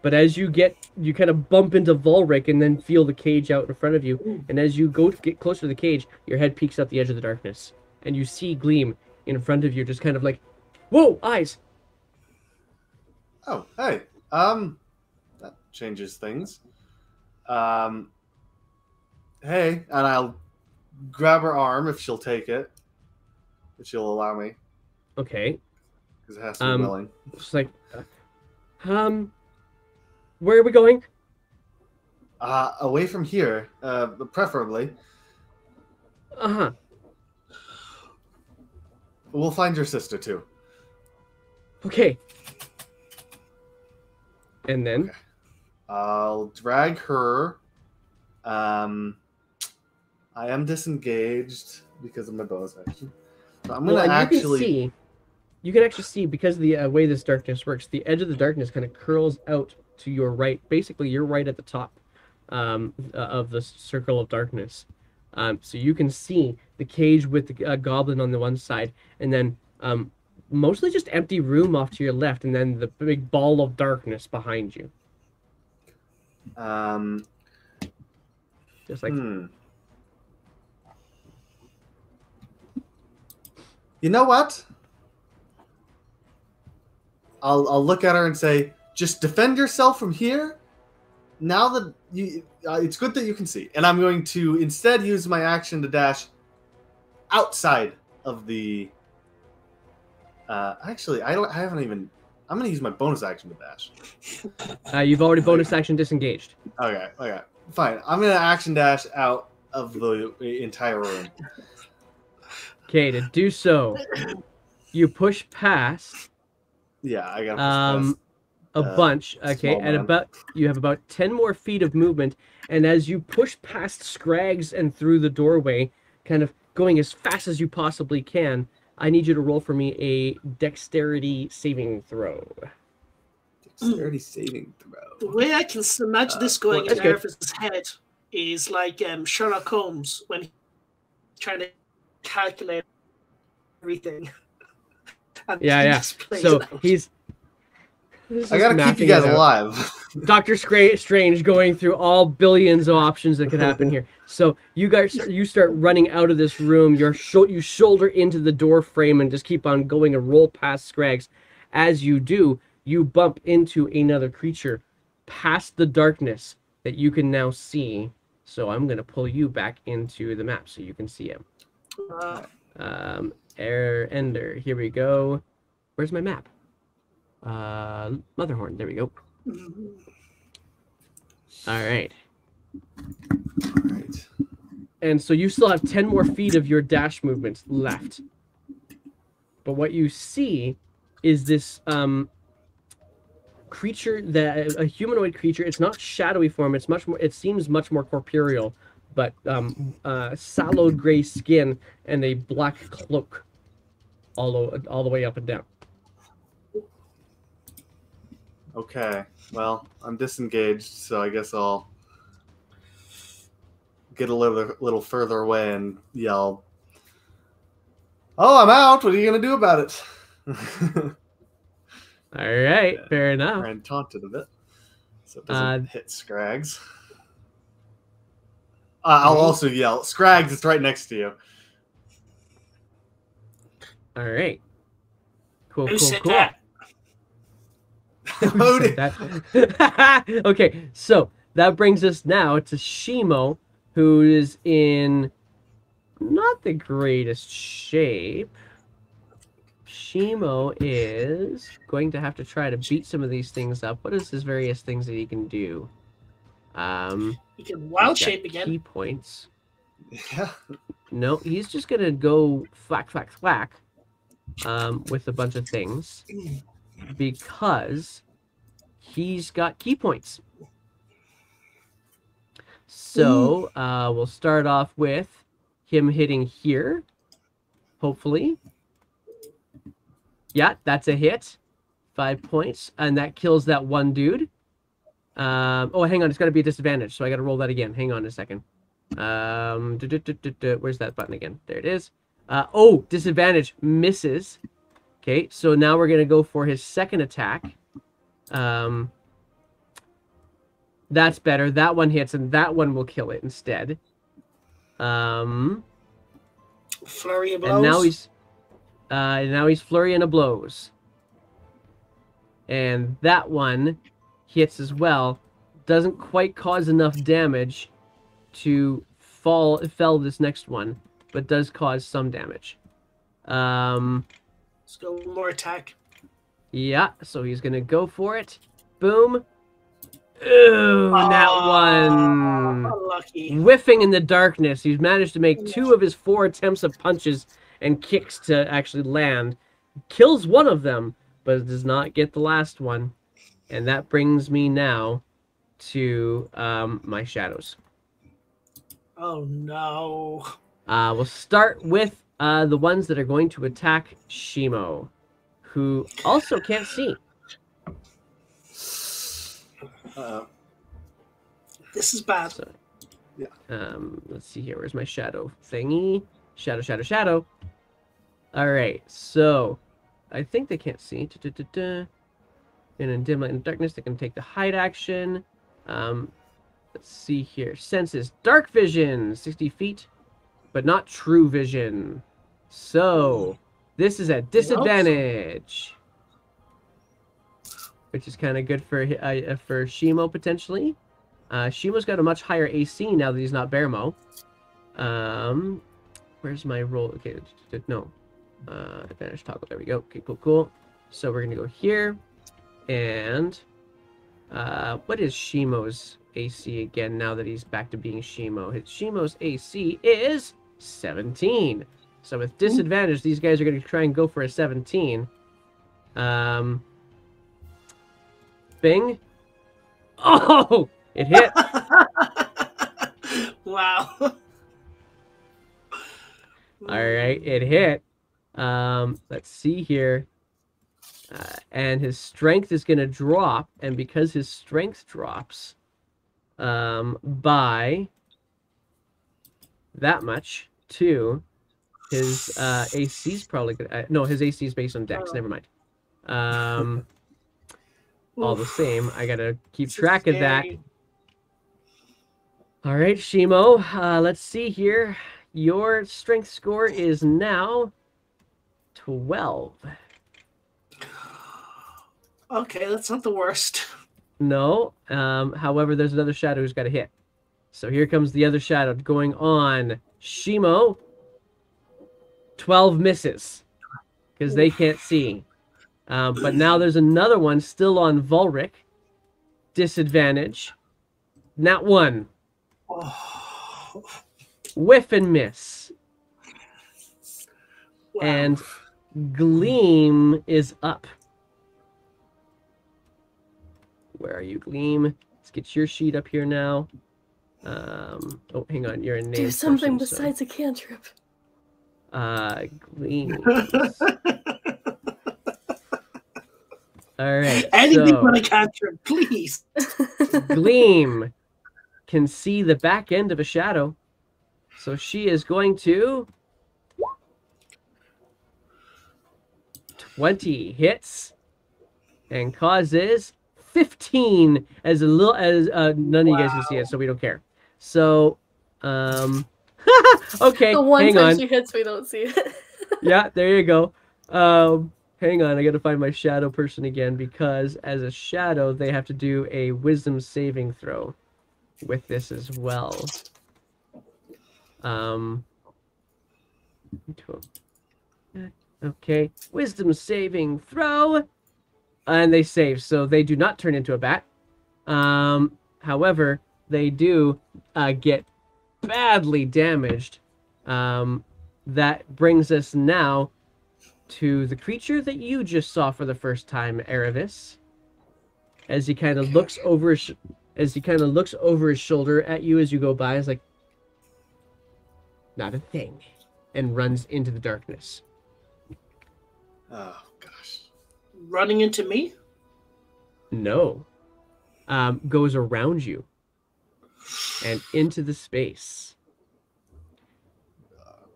But as you kind of bump into Volric and then feel the cage out in front of you. And as you go to get closer to the cage, your head peeks up the edge of the darkness. And you see Gleam in front of you, just kind of like, whoa, eyes. Oh, hey. That changes things. Hey, and I'll grab her arm if she'll take it. If she'll allow me. Okay. Because it has to be willing. It's like, where are we going? Away from here, preferably. Uh-huh. We'll find your sister, too. Okay. And then? Okay. I'll drag her. I am disengaged because of my bonus action. So I'm going to actually... You can actually see, because of the way this darkness works, the edge of the darkness kind of curls out to your right. Basically, you're right at the top of the circle of darkness. So you can see the cage with the goblin on the one side, and then mostly just empty room off to your left, and then the big ball of darkness behind you. Just like... You know what? I'll look at her and say, just defend yourself from here. Now that you, it's good that you can see. And I'm going to instead use my action to dash outside of the... actually, I haven't even... I'm going to use my bonus action to dash. You've already bonus action disengaged. Okay. Fine. I'm going to action dash out of the entire room. Okay, to do so, you push past... Yeah, I got to a bunch. Okay, and you have about 10 more feet of movement, and as you push past Scrags and through the doorway, kind of going as fast as you possibly can, I need you to roll for me a dexterity saving throw. Dexterity saving throw. The way I can imagine this going that's in good. Nervous' head is like Sherlock Holmes when he's trying to calculate everything. And he Yeah. just plays So it out. he's... I gotta keep you guys alive. Dr. Strange going through all billions of options that could happen here. So you start running out of this room. You shoulder into the door frame and just keep on going and roll past Scrags. As you do, you bump into another creature past the darkness that you can now see. So I'm going to pull you back into the map so you can see him. Ender. Here we go. Where's my map? Motherhorn. There we go. All right. And so you still have 10 more feet of your dash movements left. But what you see is this creature, a humanoid creature. It's not shadowy form. It's much more. It seems much more corporeal, but sallowed gray skin and a black cloak, all the way up and down. Okay, well, I'm disengaged, so I guess I'll get a little further away and yell, "Oh, I'm out! What are you gonna do about it?" All right, fair enough. Try and taunt it a bit, so it doesn't hit Scrags. I'll also yell. Scrags, it's right next to you. All right. Cool, Who cool, said cool. that? Who said that? Okay, so that brings us now to Shimo, who is in not the greatest shape. Shimo is going to have to try to beat some of these things up. What is his various things that he can do? You can wild He's got shape again. key points. Yeah. No, he's just gonna go thwack, thwack, thwack, with a bunch of things because he's got key points. So we'll start off with him hitting here, hopefully. Yeah, that's a hit. 5 points, and that kills that one dude. Oh, hang on, it's got to be a disadvantage, so I got to roll that again. Hang on a second. Where's that button again? There it is. Oh, disadvantage misses. Okay, so now we're gonna go for his second attack. That's better. That one hits, and that one will kill it instead. Flurry of blows. And now he's flurrying of blows. And that one hits as well. Doesn't quite cause enough damage to fell this next one, but does cause some damage. Let's go one more attack. Yeah, so he's gonna go for it. Boom. Ooh, that one. Unlucky. Whiffing in the darkness. He's managed to make 2 of his 4 attempts of punches and kicks to actually land. Kills one of them, but does not get the last one. And that brings me now to my shadows. Oh no. We'll start with the ones that are going to attack Shimo, who also can't see. This is bad. So, Yeah. Let's see here. Where's my shadow thingy? Shadow, shadow, shadow. All right. So I think they can't see. And in dim light and darkness, they can take the hide action. Let's see here. Senses dark vision, 60 feet, but not true vision. So this is at disadvantage, which is kind of good for Shimo potentially. Shimo's got a much higher AC now that he's not Bearmo. Where's my roll? Okay, no. Advantage toggle. There we go. Okay, cool, cool. So we're gonna go here, and what is Shimo's AC again? Now that he's back to being Shimo, Shimo's AC is 17. So with disadvantage, these guys are gonna try and go for a 17. Bing. Oh, it hit. Wow. All right, it hit. Let's see here. And his strength is going to drop, and because his strength drops by that much, too, his AC is probably going to... no, his AC is based on Dex. Never mind. All the same, I got to keep track of that. All right, Shimo, let's see here. Your strength score is now 12. Okay, that's not the worst. No. However, there's another shadow who's got a hit. So here comes the other shadow going on Shimo. 12 misses because they can't see. But now there's another one still on Volric. Disadvantage. Nat 1. Oh. Whiff and miss. Wow. And Gleam is up. Where are you, Gleam? Let's get your sheet up here now. Oh, hang on. You're a name. Do something person, besides a cantrip. Gleam. All right. Anything so, but a cantrip, please. Gleam can see the back end of a shadow. So she is going to 20 hits and causes 15 as a little as none of you guys can see it, so we don't care. So Okay, The one hang time on. she hits, we don't see it. Yeah, there you go. Hang on, I gotta find my shadow person again because as a shadow, they have to do a wisdom saving throw with this as well. Okay, wisdom saving throw, and they save, so they do not turn into a bat. However, they do get badly damaged. That brings us now to the creature that you just saw for the first time, Aravis. As he kind of looks over his shoulder at you as you go by, is like, not a thing, and runs into the darkness. Oh gosh. Running into me? No. Goes around you and into the space.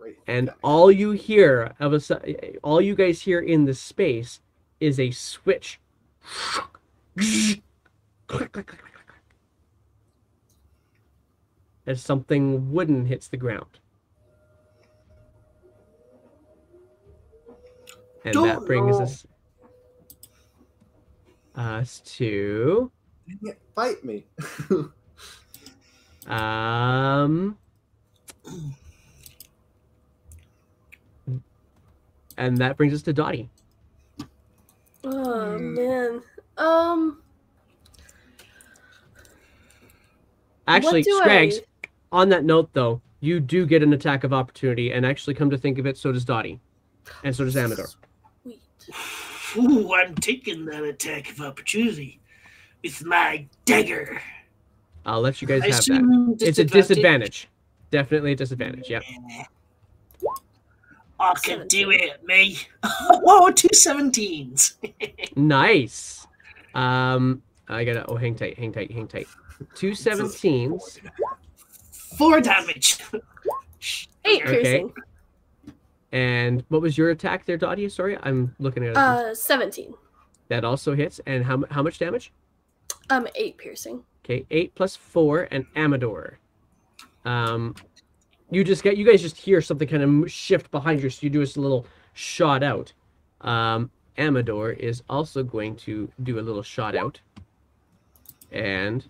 Right. And Okay. all you guys hear in the space is a switch. Click, click, click, click, click. As something wooden hits the ground. And that brings us to Dang it, fight me. and that brings us to Dottie. Oh man. Actually, What do Scrags, on that note though, you do get an attack of opportunity, and actually come to think of it, so does Dottie. And so does Amador. Sweet. Ooh, I'm taking that attack of opportunity with my dagger. I'll let you guys I have that. assume It's a disadvantage. Definitely a disadvantage, yeah. I can do it, me. Oh, 2 17s. Nice. I gotta, hang tight. 2 17s. 4 damage. 8 Okay. piercing. And what was your attack there, Dottie? Sorry, I'm looking at it. 17. That also hits. And how much damage? 8 piercing. Okay, 8 plus 4, and Amador. You guys just hear something kind of shift behind you, so you do this little shot out. Amador is also going to do a little shot out. And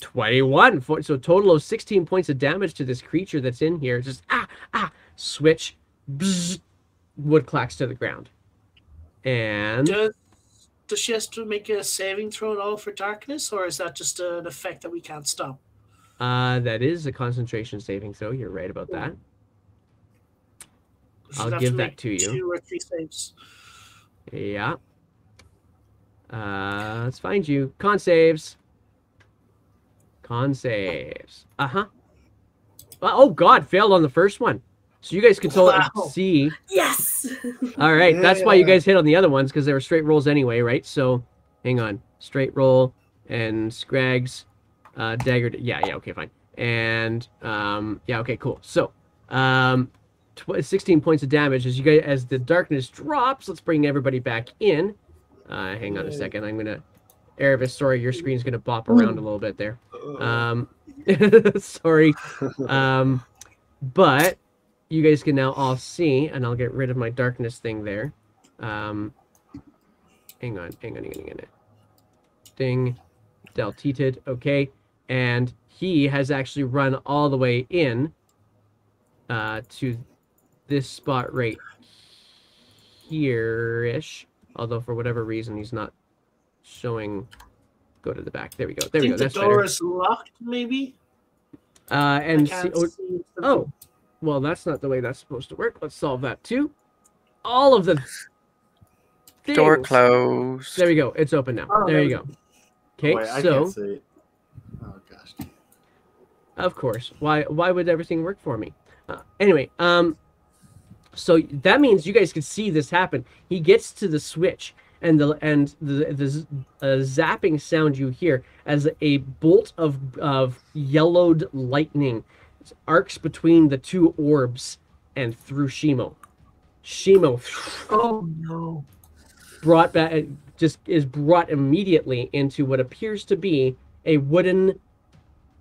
21, so a total of 16 points of damage to this creature that's in here. Just switch, bzz, wood clacks to the ground. And Does she have to make a saving throw at all for darkness, or is that just an effect that we can't stop? that is a concentration saving throw. You're right about that. I'll give that to you. 2 or 3 saves. Yeah. Let's find you. Con saves. Oh god, failed on the first one. So you guys can see. Yes. All right, that's why you guys hit on the other ones, because they were straight rolls anyway, right? So, hang on. Straight roll and Scrags, dagger. Yeah, okay, fine. And yeah, okay, cool. So, 16 points of damage as the darkness drops. Let's bring everybody back in. Hang on a second. I'm gonna. Aravis, sorry, your screen's gonna bop around a little bit there. Sorry. But you guys can now all see, and I'll get rid of my darkness thing there. Hang on. Ding. Delteated. Okay. And he has actually run all the way in to this spot right here-ish. Although for whatever reason he's not showing. Go to the back. There we go. The That's door better. is locked, maybe? And I see. can't see Oh, well, that's not the way that's supposed to work. Let's solve that too. All of the things. Door closed. There we go. It's open now. Oh, there you go. Okay, Wait, I so can't see it. Oh gosh. of course, why would everything work for me? Anyway, so that means you guys can see this happen. He gets to the switch, and the zapping sound you hear as a bolt of yellowed lightning arcs between the two orbs and through Shimo. Shimo, Oh no! brought back, just is brought immediately into what appears to be a wooden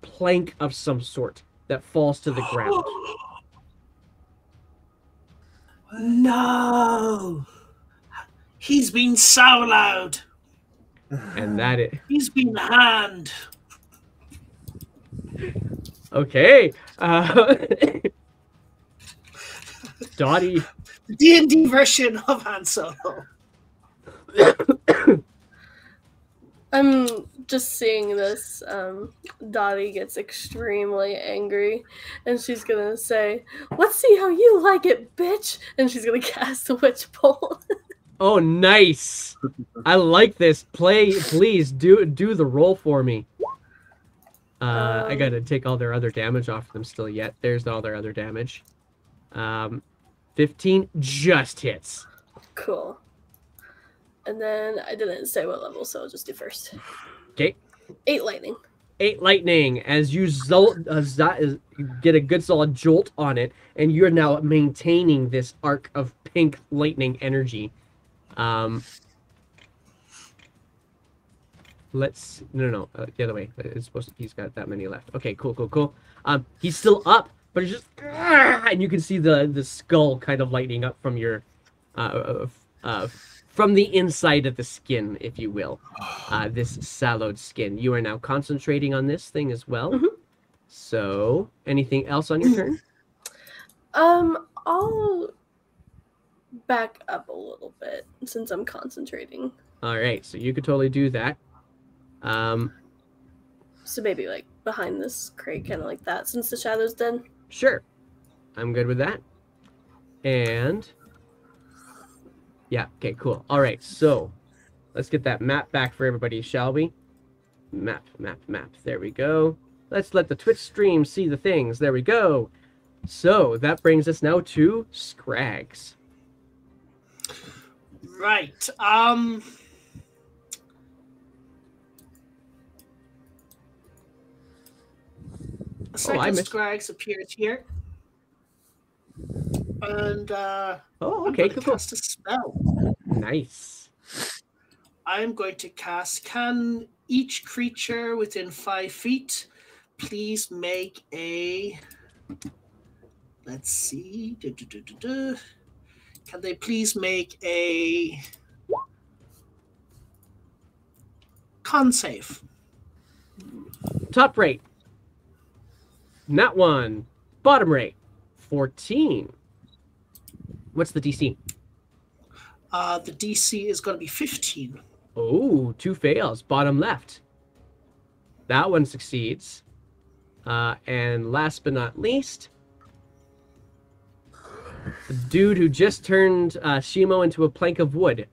plank of some sort, that falls to the ground. No! He's been so loud. And that it. He's been hand. Okay. Dottie. D&D version of Han Solo. I'm just seeing this. Dottie gets extremely angry, and she's gonna say, "Let's see how you like it, bitch!" And she's gonna cast a witch bolt. Oh, nice. I like this. Please do the roll for me. I gotta take all their other damage off them still yet. There's all their other damage. 15 just hits. Cool. And then I didn't say what level, so I'll just do first. Okay. 8 lightning. 8 lightning as you get a good solid jolt on it, and you're now maintaining this arc of pink lightning energy. Let's no the other way. It's supposed to, he's got that many left. Okay, cool. He's still up, but it's just and you can see the skull kind of lighting up from your from the inside of the skin, if you will. This sallowed skin. You are now concentrating on this thing as well. Mm-hmm. So, anything else on your turn? I'll back up a little bit since I'm concentrating. All right, so you could totally do that. So maybe like behind this crate, kind of like that, since the shadow's dead. Sure, I'm good with that. And yeah, okay, cool. All right, so let's get that map back for everybody, shall we? Map. There we go. Let's let the Twitch stream see the things. There we go. So that brings us now to Scrags. Right. A second Scrags appears here. And oh, okay, cool. Cast a spell. Nice. I'm going to cast, can each creature within 5 feet please make a, let's see, can they please make a con save? Top rate. Not 1. Bottom rate. 14. What's the DC? The DC is going to be 15. Oh, 2 fails. Bottom left. That one succeeds. And last but not least, the dude who just turned Shimo into a plank of wood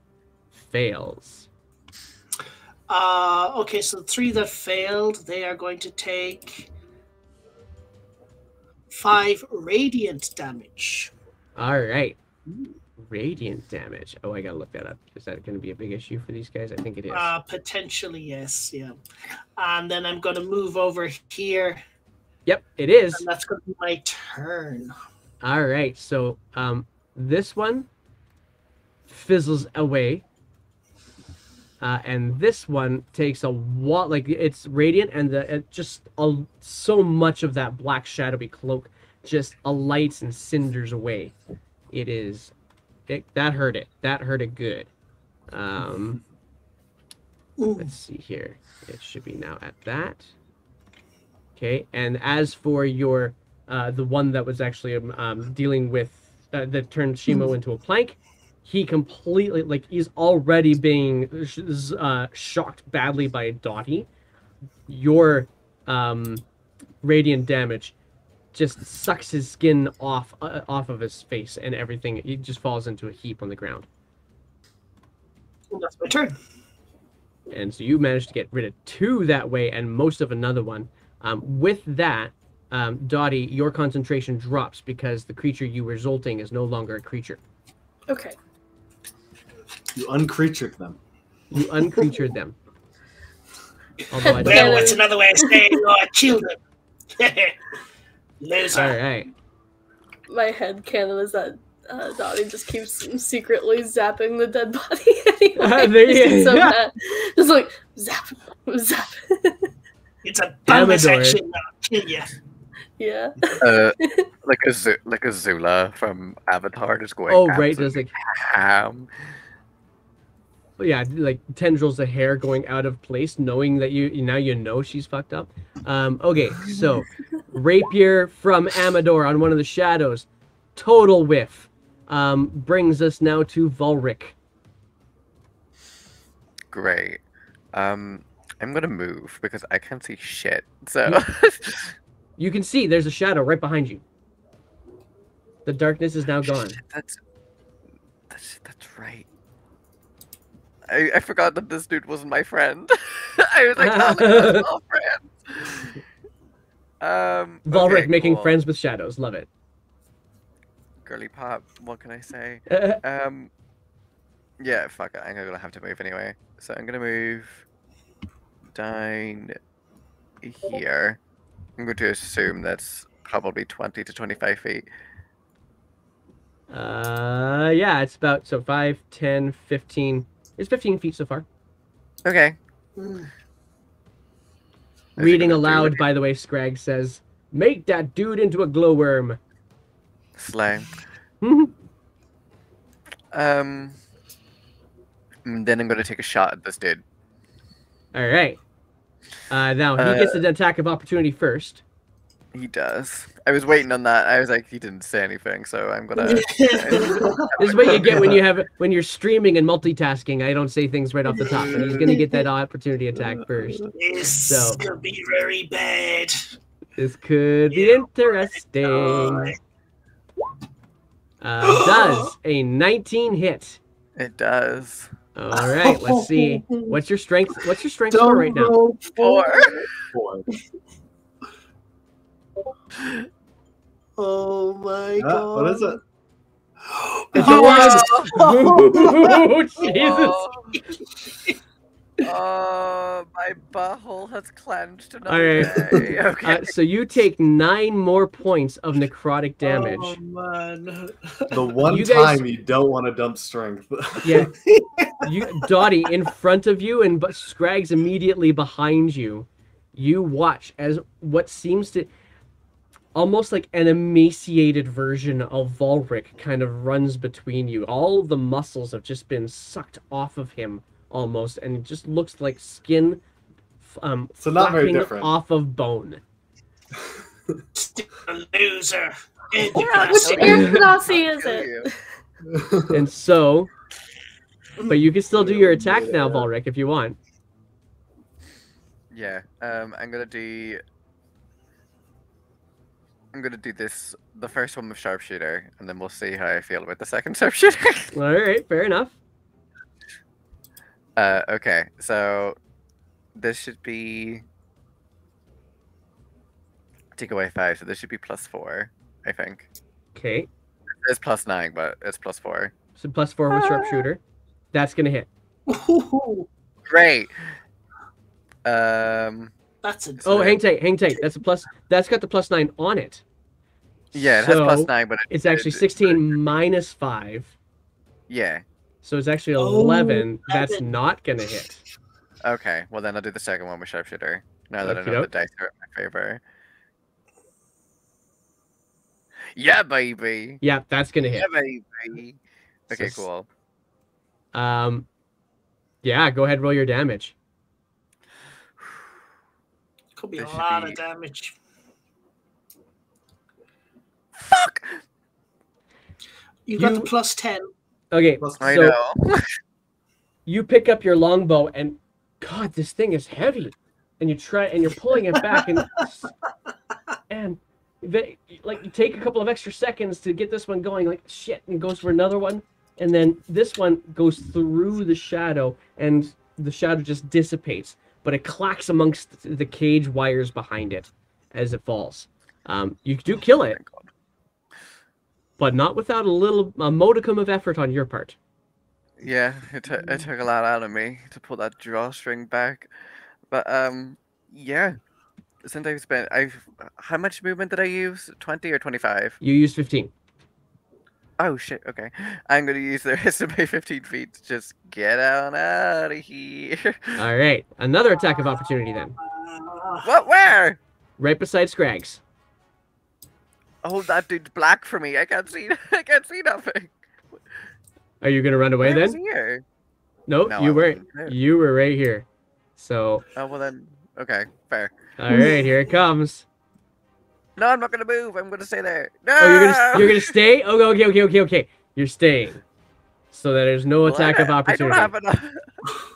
fails. Okay, so the 3 that failed, they are going to take 5 radiant damage. All right. Radiant damage. Oh, I gotta look that up. Is that going to be a big issue for these guys? I think it is. Potentially, yes. Yeah. And then I'm going to move over here. Yep, it is. And that's going to be my turn. All right. So this one fizzles away. And this one takes a while, like it's radiant, and so much of that black shadowy cloak just alights and cinders away. That hurt it. That hurt it good. Let's see here. It should be now at that. Okay, and as for your the one that was actually dealing with that turned Shimo into a plank, he completely, he's already being shocked badly by Dottie. Your radiant damage just sucks his skin off of his face, and everything, he just falls into a heap on the ground. Well, that's my turn. And so you managed to get rid of 2 that way, and most of another one. With that, Dottie, your concentration drops because the creature you were zolting is no longer a creature. Okay. You uncreatured them. You uncreatured them. Although well, that's another way of saying I killed them. Loser. All right. My head canon is that Dottie just keeps secretly zapping the dead body anyway. So bad. Just like zap. It's a bonus action. I'll kill you. Yeah. Like a Zula from Avatar, just going. Oh, right. There's like, ham. yeah, like tendrils of hair going out of place, knowing that now you know she's fucked up. Okay, so rapier from Amador on one of the shadows, total whiff. Brings us now to Volric. Great. I'm gonna move because I can't see shit. So You can see there's a shadow right behind you. The darkness is now gone. That's right. I forgot that this dude wasn't my friend. I was like, oh, look at us all friends. Volric Okay, making cool. friends with shadows. Love it. Girly pop. What can I say? Yeah, fuck it. I'm gonna have to move anyway. So I'm gonna move down here. I'm going to assume that's probably 20 to 25 feet. Yeah, it's about 5, 10, 15. It's 15 feet so far. Okay. Reading aloud, by the way, Scrag says, "Make that dude into a glowworm." Slay. Then I'm going to take a shot at this dude. All right. Now he gets an attack of opportunity first. He does. I was waiting on that. I was like, he didn't say anything, so I'm gonna. This is what you get when you're streaming and multitasking. I don't say things right off the top, and he's gonna get that opportunity attack first. This could be very bad. This could be interesting. Does a 19 hit? It does. All right, let's see. What's your strength? What's your strength score right now? 4. Oh my god! What is it? It's a 1. Oh, Jesus. My butthole has clenched All right. day. Okay. So you take 9 more points of necrotic damage. Oh man! The one You guys- time you don't want to dump strength. Yeah. Dottie, in front of you and Scrag's immediately behind you, you watch as what seems to almost like an emaciated version of Volric kind of runs between you. All of the muscles have just been sucked off of him almost, and it just looks like skin So not very flapping different. off of bone. Still a loser. Yeah, which Nazi is it? And so, but you can still do your attack now, Volric, if you want. Yeah. I'm gonna do this, the first one with sharpshooter, and then we'll see how I feel about the second sharpshooter. All right, fair enough. Okay, so this should be take away 5, so this should be +4, I think. Okay. It's +9, but it's +4. So +4 with sharpshooter. That's gonna hit. Great. That's a Oh, hang tight. That's a plus. That's got the +9 on it. Yeah, it So, has +9, but it's actually 16 minus 5. Yeah. So it's actually Oh, 11. That's 11. not gonna hit. Okay, well then I'll do the second one with sharpshooter. Now that I know the Okey-doke. dice are in my favor. Yeah, baby. Yeah, that's gonna hit. Yeah, baby. Okay, So- cool. Yeah, go ahead, roll your damage. Could be This a should lot be- of damage. Fuck! You got You- the +10. Okay, I so know. you pick up your longbow and God, this thing is heavy. And you try and you're pulling it back and you take a couple of extra seconds to get this one going, like shit, and goes for another one. And then this one goes through the shadow and the shadow just dissipates, but it clacks amongst the cage wires behind it as it falls. You do kill it, but not without a modicum of effort on your part. Yeah, it took a lot out of me to pull that drawstring back. But yeah. Since how much movement did I use? 20 or 25? You used 15. Oh shit, okay. I'm gonna use the rest of my 15 feet to just get on out of here. All right, another attack of opportunity then. What? Where? Right beside Scrags. Oh, that dude's black for me. I can't see. I can't see nothing. Are you gonna run away Where is then? he here? Nope, No, I you weren't. wouldn't. You were right here. So, Oh well then. Okay, fair. all right, here it comes. No, I'm not gonna move. I'm gonna stay there. No. Oh, you're gonna stay? Okay. You're staying. So that there's no Well, attack of opportunity. I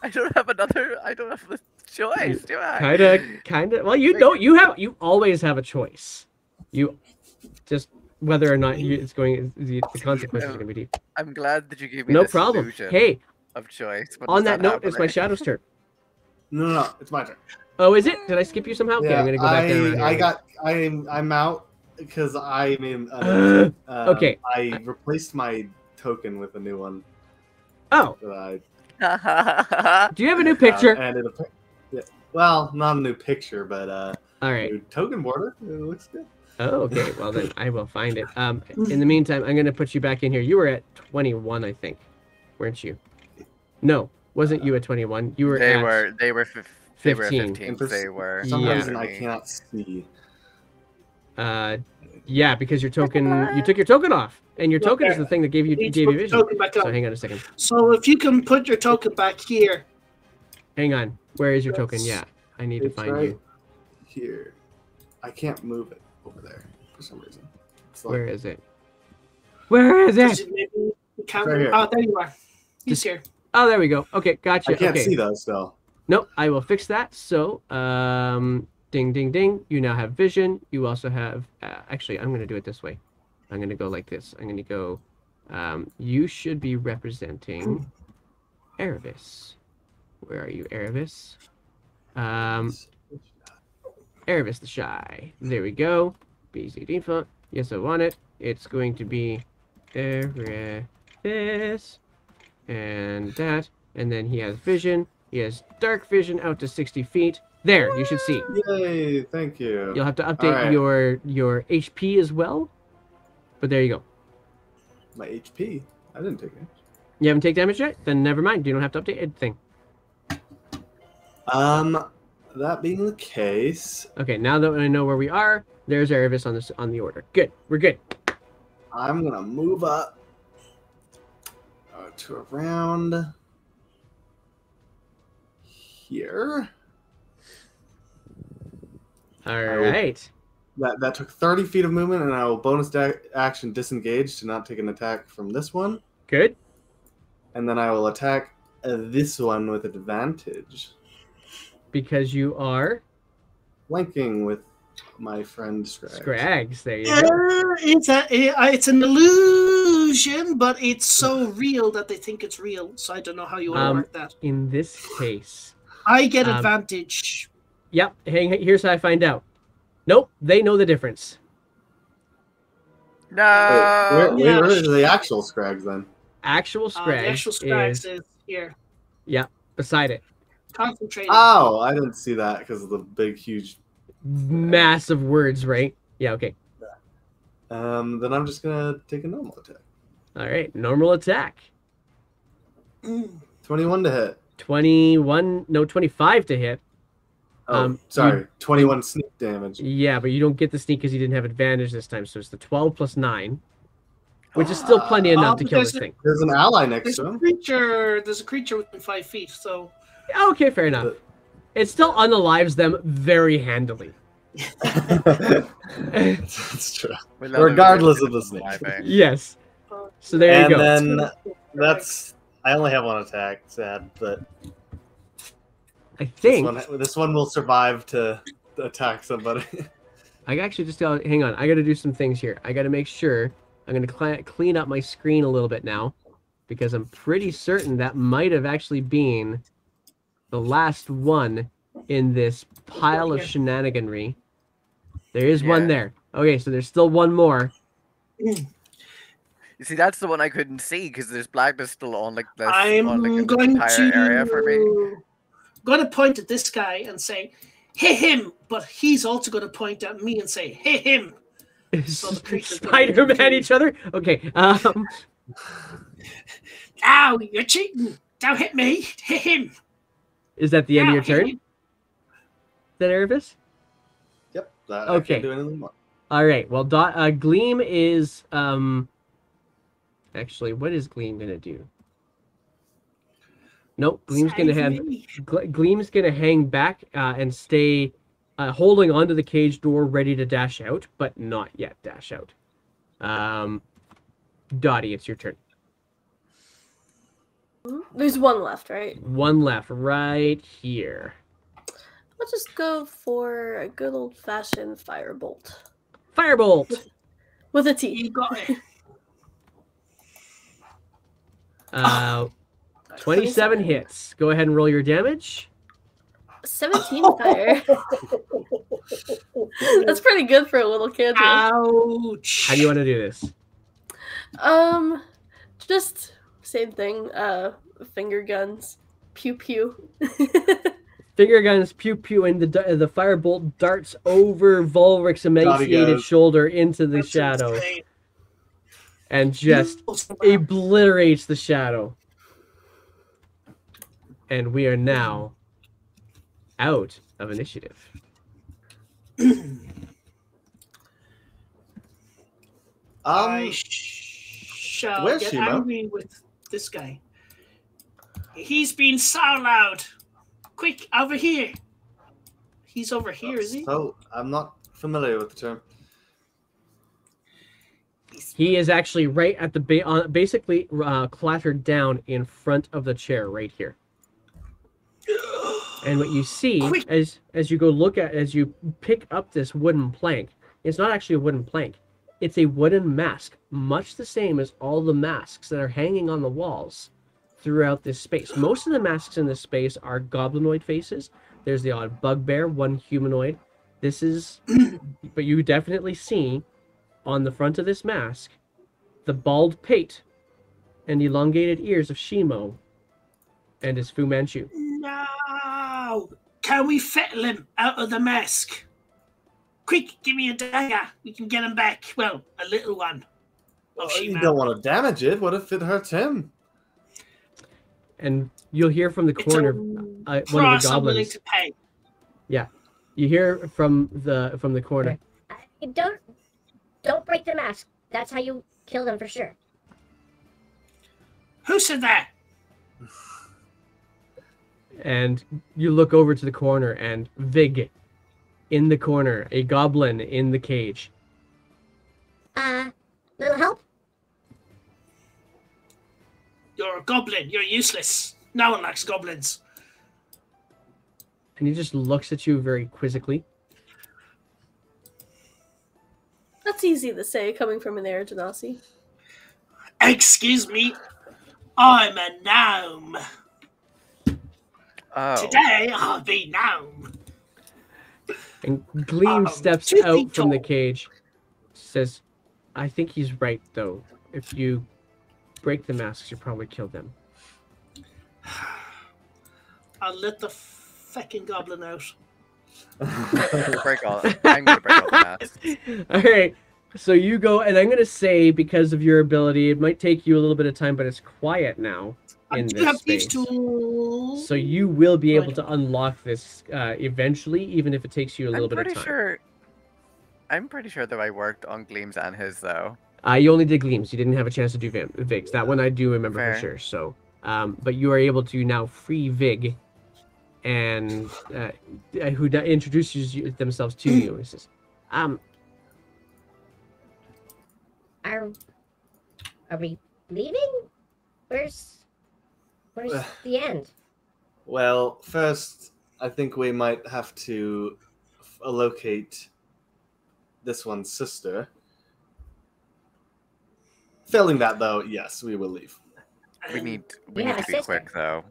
don't have another. I don't have the choice, do I? Kinda. Well, you always have a choice. You just whether or not it's going. The consequences are gonna be deep. I'm glad that you gave me No this problem. illusion Hey, of choice. But on it's that not note, it's my happening. shadow's turn. No, it's my turn. Oh, is it? Did I skip you somehow? Okay, Yeah, I'm gonna go back down around here. I'm out because I'm in. Okay. I replaced my token with a new one. Oh, That I do you have a new picture? added well, not a new picture, but All right. new token border. It looks good. Oh, okay. Well, then I will find it. In the meantime, I'm gonna put you back in here. You were at 21, I think, weren't you? No, wasn't you at 21? You were. They at were 15. 15. And for They were. some Yeah. reason, I cannot see. Yeah, because your token. You took your token off, and your token is Okay. the thing that gave you You need to put the vision. token back So up. hang on a second. So if you can put your token back here. Hang on. Where is your token? That's- Yeah, I need to It's find right you. here. I can't move it over there for some reason. It's like- Where is it? Where is it? Maybe you can't. Right here. Oh, there you are. He's here. Oh, there we go. Okay, gotcha. I can't okay. see those though. Nope, I will fix that. So, ding, ding, ding. You now have vision. You also have. Actually, I'm going to do it this way. I'm going to go like this. I'm going to go. You should be representing Erebus. Where are you, Erebus? Erebus the Shy. There we go. BZ default. Yes, I want it. It's going to be Erebus. And that. And then he has vision. He has dark vision out to 60 feet. There, you should see. Yay! Thank you. You'll have to update Alright. your HP as well. But there you go. My HP. I didn't take it. You haven't taken damage yet? Then never mind. You don't have to update anything. That being the case, Okay, now that I know where we are, there's Erebus on the order. Good. We're good. I'm gonna move up to around here. All right. That took 30 feet of movement, and I will bonus action disengage to not take an attack from this one, Good. and then I will attack this one with advantage, Because you are flanking with my friend Scrag. Scrags. There you go. It's an illusion, but it's so real that they think it's real. So I don't know how you want to work that. In this case, I get advantage. yep. Here's how I find out. Nope, they know the difference. No. Where are the actual Scrags then? Actual The Scrags actual Scrags is is here. beside it. Concentrating. Oh, I didn't see that because of the big, huge. Massive words, right? Yeah. Okay. Then I'm just gonna take a normal attack. All right. Normal attack. 21 to hit. 25 to hit. Oh, sorry. 21 sneak damage. Yeah, but you don't get the sneak because you didn't have advantage this time. So it's the 12 plus 9, which is still plenty enough to kill this thing. There's an ally next There's to a him. creature. There's a creature within 5 feet. So Okay, fair enough. It still unalives them very handily. That's true. We love Regardless it. of the snake. Yes. So there you go. And then that's. I only have one attack, sad, but I think this one will survive to attack somebody. I actually just got. Hang on. I got to do some things here. I got to make sure. I'm going to clean up my screen a little bit now, because I'm pretty certain that might have actually been the last one in this pile of shenaniganry. There is one there. Okay, so there's still one more. You see, that's the one I couldn't see because there's blackness still on like this. I'm on, like, going entire area for me. to going to point at this guy and say, "Hit him!" But he's also going to point at me and say, "Hit him!" So the creature's gonna be Spider-Man each other? Okay. Ow! You're cheating! Don't hit me! Hit him! Is that the end of your Ow, hit turn? him. Then Erebus? Yep. I Okay. can't do anything more. All right. Well, Gleam is actually, what is Gleam gonna do? Nope. Gleam's gonna Gleam's gonna hang back and stay holding onto the cage door, ready to dash out, but not yet dash out. Dottie, it's your turn. There's one left, right? One left, right here. I'll just go for a good old-fashioned firebolt. Firebolt. With a T. You got it. 27 hits. Go ahead and roll your damage. 17 fire. That's pretty good for a little kid. Ouch. How do you want to do this? Just same thing. Finger guns. Pew pew. Finger guns, pew pew, and the firebolt darts over Volric's emaciated shoulder into the shadow. Insane. And just obliterates the shadow. And we are now out of initiative. I shall where's get Shimo? angry with this guy. He's been so loud. Quick, over here. He's over here, is he? So I'm not familiar with the term. He is actually right at the basically clattered down in front of the chair right here. And what you see as you go look at, as you pick up this wooden plank, it's not actually a wooden plank. It's a wooden mask, much the same as all the masks that are hanging on the walls throughout this space. Most of the masks in this space are goblinoid faces. There's the odd bugbear, one humanoid. This is, but you definitely see on the front of this mask the bald pate and elongated ears of Shimo and his Fu Manchu. No! Can we fettle him out of the mask? Quick, give me a dagger. We can get him back. Well, a little one. You don't want to damage it. What if it hurts him? And you'll hear from the corner one of the I'm willing goblins. to pay. Yeah, you hear from the corner. Don't break the mask. That's how you kill them for sure. Who said that? And you look over to the corner, and Vig, in the corner, a goblin in the cage. Little help? You're a goblin. You're useless. No one likes goblins. And he just looks at you very quizzically. That's easy to say coming from an air genasi. Excuse me. I'm a gnome. Oh. Today I'll be gnome. And Gleam steps 2 out feet from the tall. cage. Says, I think he's right, though. If you break the masks, you'll probably kill them. I'll let the fucking goblin out. I'm gonna break all the masks. All right. So you go, and I'm going to say, because of your ability, it might take you a little bit of time, but it's quiet now I in do this have these space. tools. So you will be able to unlock this eventually, even if it takes you a little bit of time. I'm pretty sure that I worked on Gleams and his, though. You only did Gleams. You didn't have a chance to do Vigs. That one I do remember Fair. for sure. So, but you are able to now free Vig, and who introduces themselves to you. He says, Are we leaving? Where's the end? Well, first, I think we might have to locate this one's sister. Failing that, though, yes, we will leave. We need Yeah, to be sister. quick, though.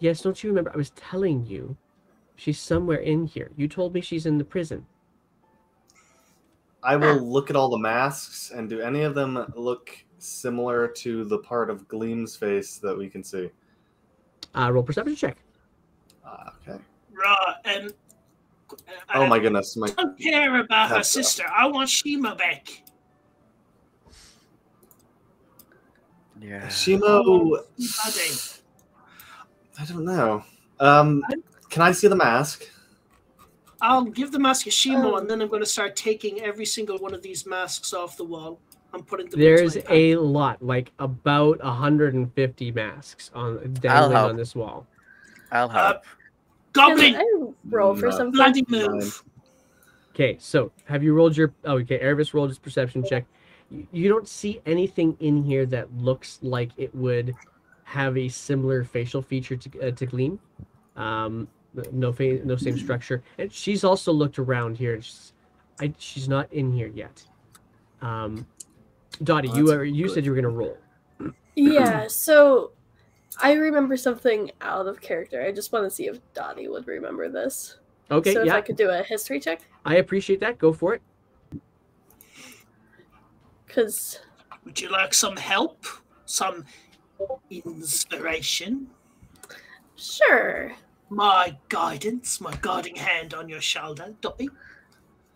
yes, don't you remember? I was telling you, she's somewhere in here. You told me she's in the prison. I will look at all the masks, and do any of them look similar to the part of Gleam's face that we can see? Roll perception check. Okay. Right, Oh my goodness. I don't care about her That's sister. I want Shima back. Yeah. Shimo... Buddy. I don't know. Can I see the mask? I'll give the mask a Shimo, and then I'm going to start taking every single one of these masks off the wall. I'm putting them There's into my a lot, like about 150 masks dangling help. on this wall. I'll help. Goblin! Can I roll for No. something? Bloody move! Okay, so have you rolled your... Oh, okay, Erebus rolled his perception check. You don't see anything in here that looks like it would have a similar facial feature to Gleam. No same structure. And she's also looked around here. She's not in here yet. Dottie, you said you were gonna roll. Yeah, so I remember something out of character. I just want to see if Dottie would remember this. Okay, So if yeah, I could do a history check, I appreciate that. Go for it. because Would you like some help? Some inspiration? sure, My guidance, my guiding hand on your shoulder, Dottie.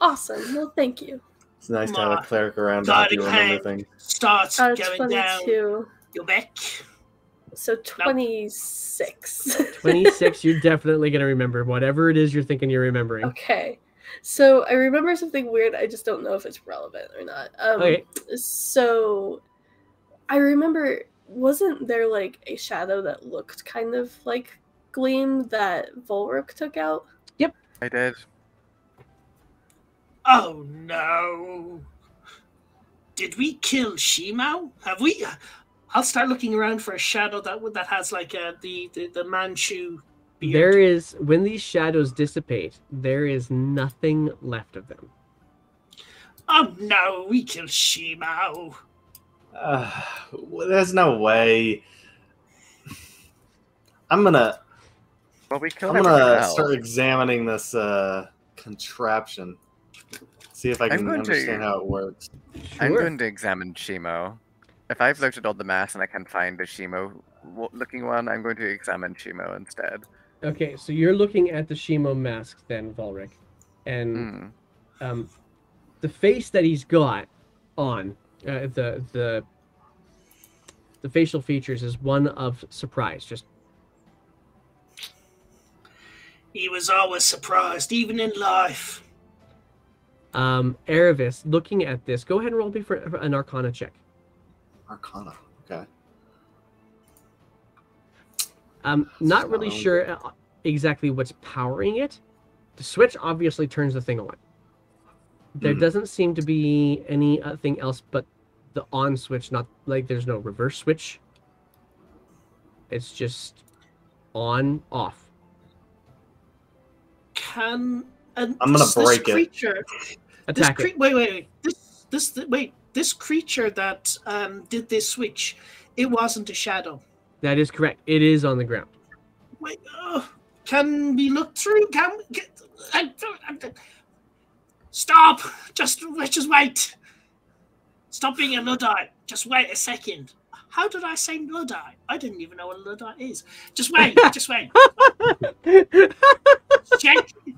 awesome. Well, thank you. It's nice to have a cleric around to help you remember things. Starts Out of going down 22, your back. so 26. 26. You're definitely gonna remember whatever it is you're thinking you're remembering. Okay. So I remember something weird. I just don't know if it's relevant or not. Okay. So I remember, wasn't there like a shadow that looked kind of like Gleam that Volric took out? I did. Oh no! Did we kill Shimo? Have we? I'll start looking around for a shadow that has like the Manchu beard. There is, when these shadows dissipate, there is nothing left of them. Oh no! We killed Shimo. There's no way. I'm gonna Well, we killed everything else. start examining this contraption. See if I I'm can going to- understand how it works. I'm Sure. going to examine Shimo. If I've looked at all the masks and I can't find a Shimo-looking one, I'm going to examine Shimo instead. Okay, so you're looking at the Shimo mask then, Volric, and the face that he's got on the facial features is one of surprise. Just He was always surprised, even in life. Erebus, looking at this, go ahead and roll me for an Arcana check. Arcana. Okay. Not really sure exactly what's powering it. The switch obviously turns the thing on. There doesn't seem to be anything else but the on switch, not like there's no reverse switch. It's just on, off. I'm gonna break it. Creature, Attack it. Wait. This creature that did this switch, it wasn't a shadow. That is correct. It is on the ground. Wait, can we look through? Can we get? Stop! Just wait. Stop being a Luddite. Just wait a second. How did I say Luddite? I didn't even know what a Luddite is. Just wait.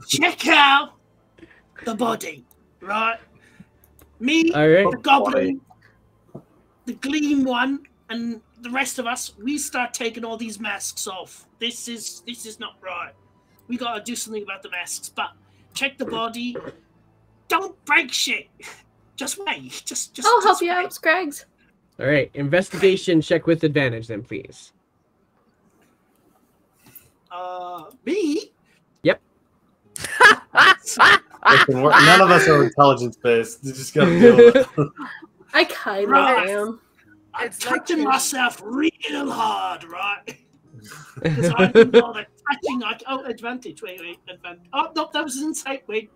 Check out the body, right? Me, All right. the goblin, the Gleam one, and the rest of us. We start taking all these masks off. This is not right. We gotta do something about the masks. But check the body. Don't break shit. Just wait. Just. I'll help just you wait. out, Scrags. All right. Investigation check with advantage, then, please. Me? Yep. Listen, none of us are intelligence based. You just gotta deal with it. I kind of Right. am. I'm It's like touching you're- myself real hard, right? Because I didn't bother touching. Advantage. Wait, advantage. Oh no, that was insight. Wait.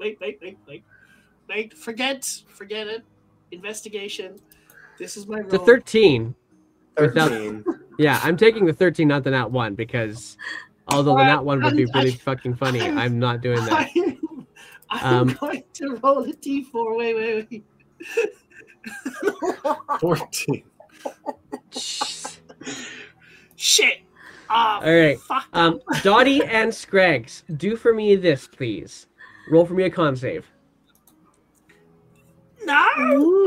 Forget it. Investigation. This is my roll. The 13. Without- 13. Yeah, I'm taking the 13, not the nat 1, because although the nat 1 would be really fucking funny, I'm not doing that. I'm going to roll a d4. Wait. 14. Shit. All right. Fuck. Dottie and Scrags, do for me this, please. Roll for me a con save. No,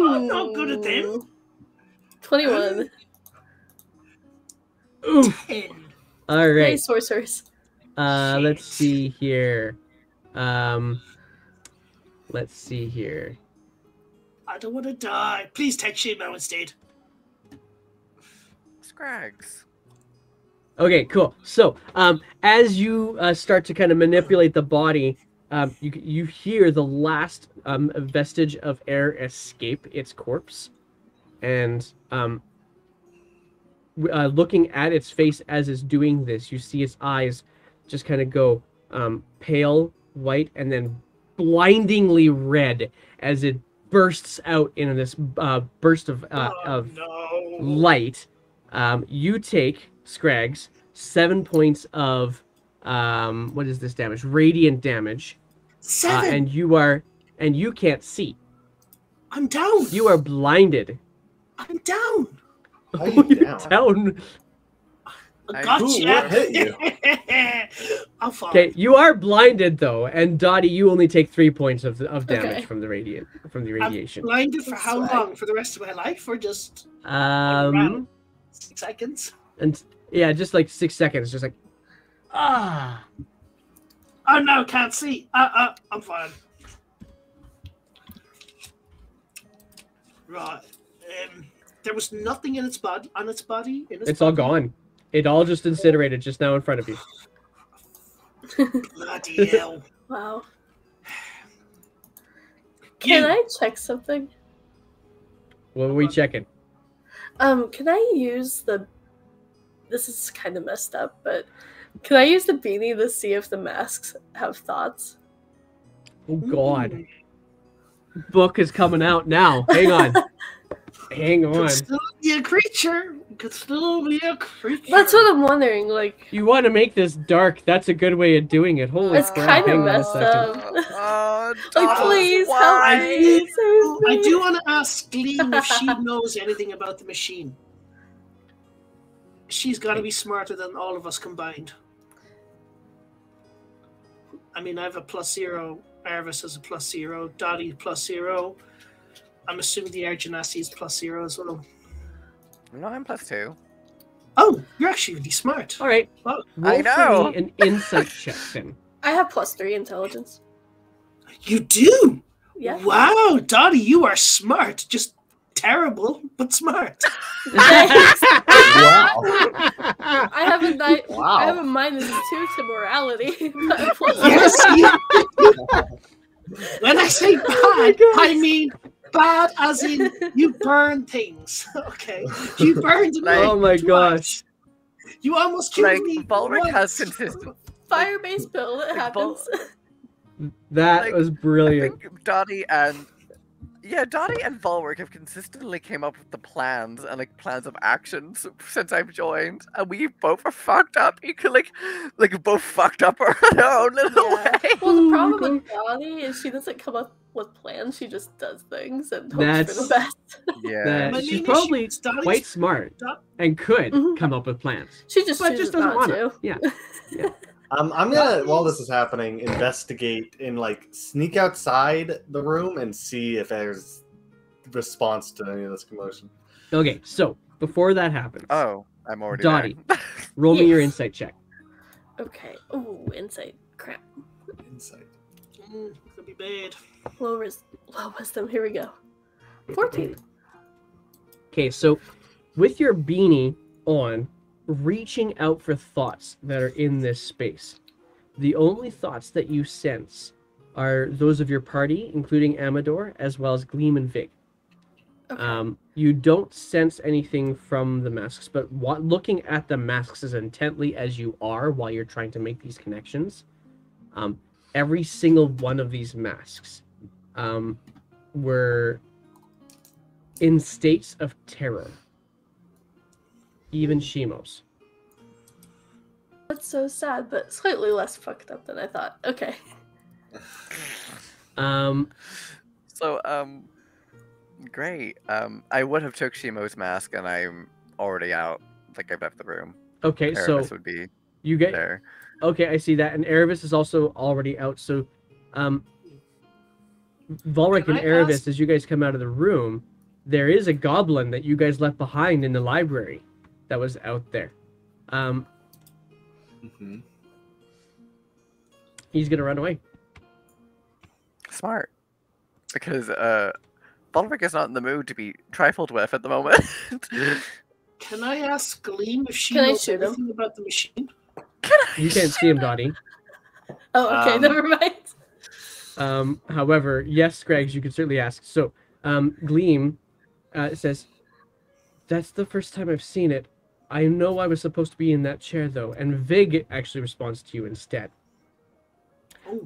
I'm not good at them. 21. Oof. 10. All right. Hey, sorcerers. Let's see here. Let's see here. I don't want to die. Please take Shimo instead. Scrags. Okay, cool. So, as you start to kind of manipulate the body, you hear the last vestige of air escape its corpse, and looking at its face as it's doing this, you see its eyes just kind of go pale white and then blindingly red as it bursts out in this burst of No. light. You take, Scrags, 7 points of what is this damage? Radiant damage. 7. And you can't see. I'm down. You are blinded. I'm down. How are you You're down? down. I got Who you. hit you? I'm fine. Okay, you are blinded though, and Dottie, you only take 3 points of damage Okay. from the radiation. I'm blinded for That's how swag. long? For the rest of my life, or just round? 6 seconds? And yeah, just like 6 seconds, just like ah. Oh no, can't see. I'm fine. Right. There was nothing in its body. On its body. It's all gone. It all just incinerated just now in front of you. Bloody hell. Wow. Can I check something? What were we checking? Can I use the... This is kind of messed up, but... Can I use the beanie to see if the masks have thoughts? Oh God. Book is coming out now. Hang on. Hang on. Could still be a creature. Could still be a creature. That's what I'm wondering, like... You want to make this dark? That's a good way of doing it. Holy It's crap! kind of Hang on a messed second. up. Oh, Like, please help why? me. I do want to ask Gleam if she knows anything about the machine. She's got to be smarter than all of us combined. I mean, I have a +0. Arvis has a +0. Dottie +0. I'm assuming the Arginasi is +0 as well. No, I'm +2. Oh, you're actually really smart. All right. Well, Roll I know. for me an insight check then. I have +3 intelligence. you do? Yeah. Wow, Dottie, you are smart. Just terrible, but smart. Thanks. Wow. I have a Wow. I have a -2 to morality. But Yes, you. When I say bad, I mean bad as in you burn things. Okay, you burned me. Oh my twice. gosh. You almost killed Like, me. Volric has once. consistent. Fire-based build, it happens. That Like, was I brilliant. think Dottie and Volric have consistently came up with the plans and like plans of actions since I've joined, and we both are fucked up. You could like both fucked up our own little Yeah. way. Well, the problem with Dottie is she doesn't come up with plans. She just does things and hopes for That's- the best. Yeah. That My she's main probably issue is Dottie's- quite smart and could Mhm. come up with plans, She just but chooses just doesn't not want to. to. Yeah. I'm gonna, while this is happening, investigate and like sneak outside the room and see if there's response to any of this commotion. Okay, so before that happens, Oh, I'm already Dottie. there. roll me your Yes. insight check. Okay. Ooh, insight. Crap. Insight. Could be bad. Low wisdom. Here we go. 14. Okay, so with your beanie on, reaching out for thoughts that are in this space, the only thoughts that you sense are those of your party, including Amador, as well as Gleam and Vig. Okay. You don't sense anything from the masks, but looking at the masks as intently as you are while you're trying to make these connections, every single one of these masks were in states of terror. Even Shimo's. That's so sad, but slightly less fucked up than I thought. Okay. So, great. I would have took Shimo's mask, and I'm already out. Like, I've left the room. Okay, so Erebus would be you get there. okay. I see that, and Erebus is also already out. So, Volric Can and I Erebus, ask- as you guys come out of the room, there is a goblin that you guys left behind in the library that was out there. Mm-hmm. He's gonna run away. Smart. because Bolric is not in the mood to be trifled with at the moment. Can I ask Gleam if she Can I knows shoot him? anything about the machine? You can't see him, Dottie. Oh, okay, never mind. However, yes, Scrags, you could certainly ask. So, Gleam says, "That's the first time I've seen it. I know I was supposed to be in that chair, though." And Vig actually responds to you instead.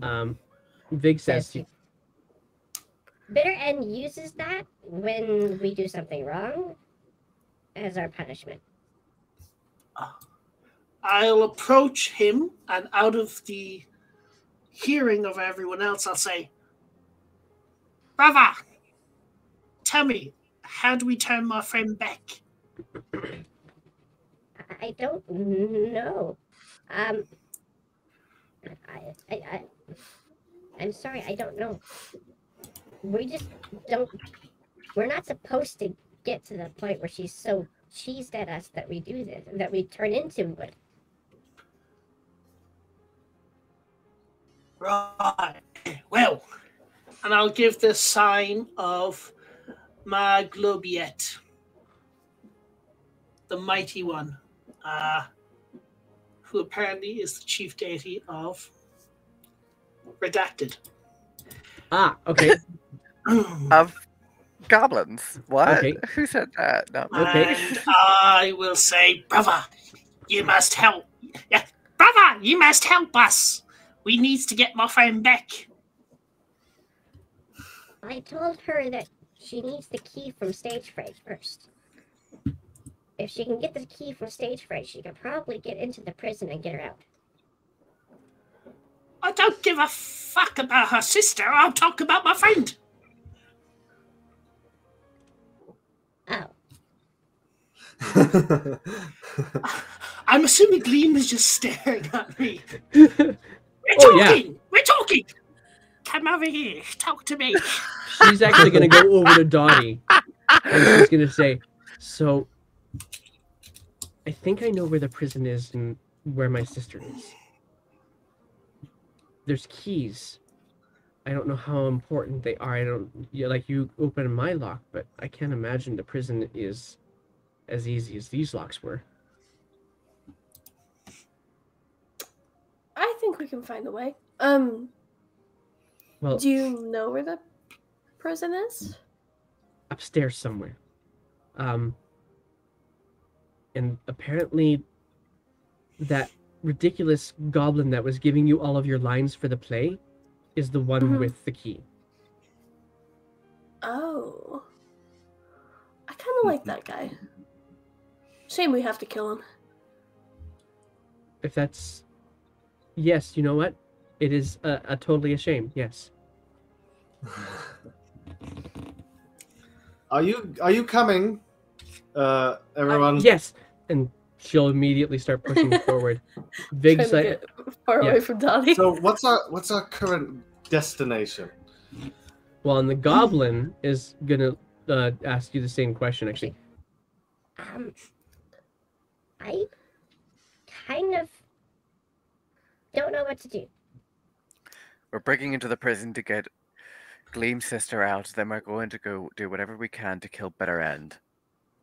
Oh. Vig says to you, Bitter End uses that when we do something wrong as our punishment. I'll approach him, and out of the hearing of everyone else, I'll say, "Brother, tell me, how do we turn my friend back?" I don't know. I'm sorry, I don't know. We just don't. We're not supposed to get to the point where she's so cheesed at us that we do this and that we turn into wood. Right. Well, and I'll give the sign of my Globiette, the mighty one, who apparently is the chief deity of Redacted. okay. Of goblins. What? Okay. Who said that? No. Okay. And I will say, "Brother, you must help. Yeah, brother, you must help us. We need to get my friend back." I told her that she needs the key from stage fright first. If she can get the key from stage fright, she could probably get into the prison and get her out. I don't give a fuck about her sister. I'll talk about my friend. Oh. I'm assuming Gleam is just staring at me. Oh, yeah. We're talking! Come over here. Talk to me. She's actually going to go over to Dottie, and she's going to say, "So, I think I know where the prison is and where my sister is. There's keys. I don't know how important they are. You open my lock, but I can't imagine the prison is as easy as these locks were." I think we can find a way. Well, Do you know where the prison is? upstairs somewhere. And apparently that ridiculous goblin that was giving you all of your lines for the play is the one with the key. Oh. I kind of like that guy. Shame we have to kill him. If that's... Yes, you know what? It is a totally a shame, yes. Are you coming? Everyone. Yes! And she'll immediately start pushing forward. Vig's Trying to like... get far away from Dottie. So what's our current destination? Well, and the goblin is gonna ask you the same question, actually. I kind of don't know what to do. We're breaking into the prison to get Gleam's sister out. Then we're going to go do whatever we can to kill Bitter End.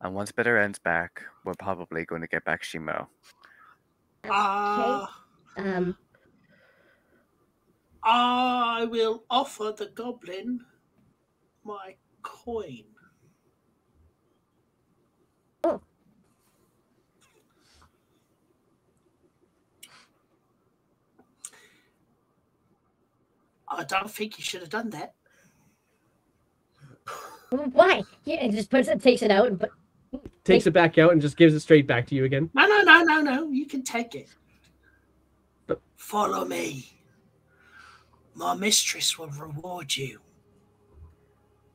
And once Bitter End's back, we're probably going to get back Shimo. Okay. I will offer the goblin my coin. Oh. I don't think you should have done that. Why? Yeah, it just takes it out and Takes it back out and just gives it straight back to you again. No. You can take it. But follow me. My mistress will reward you.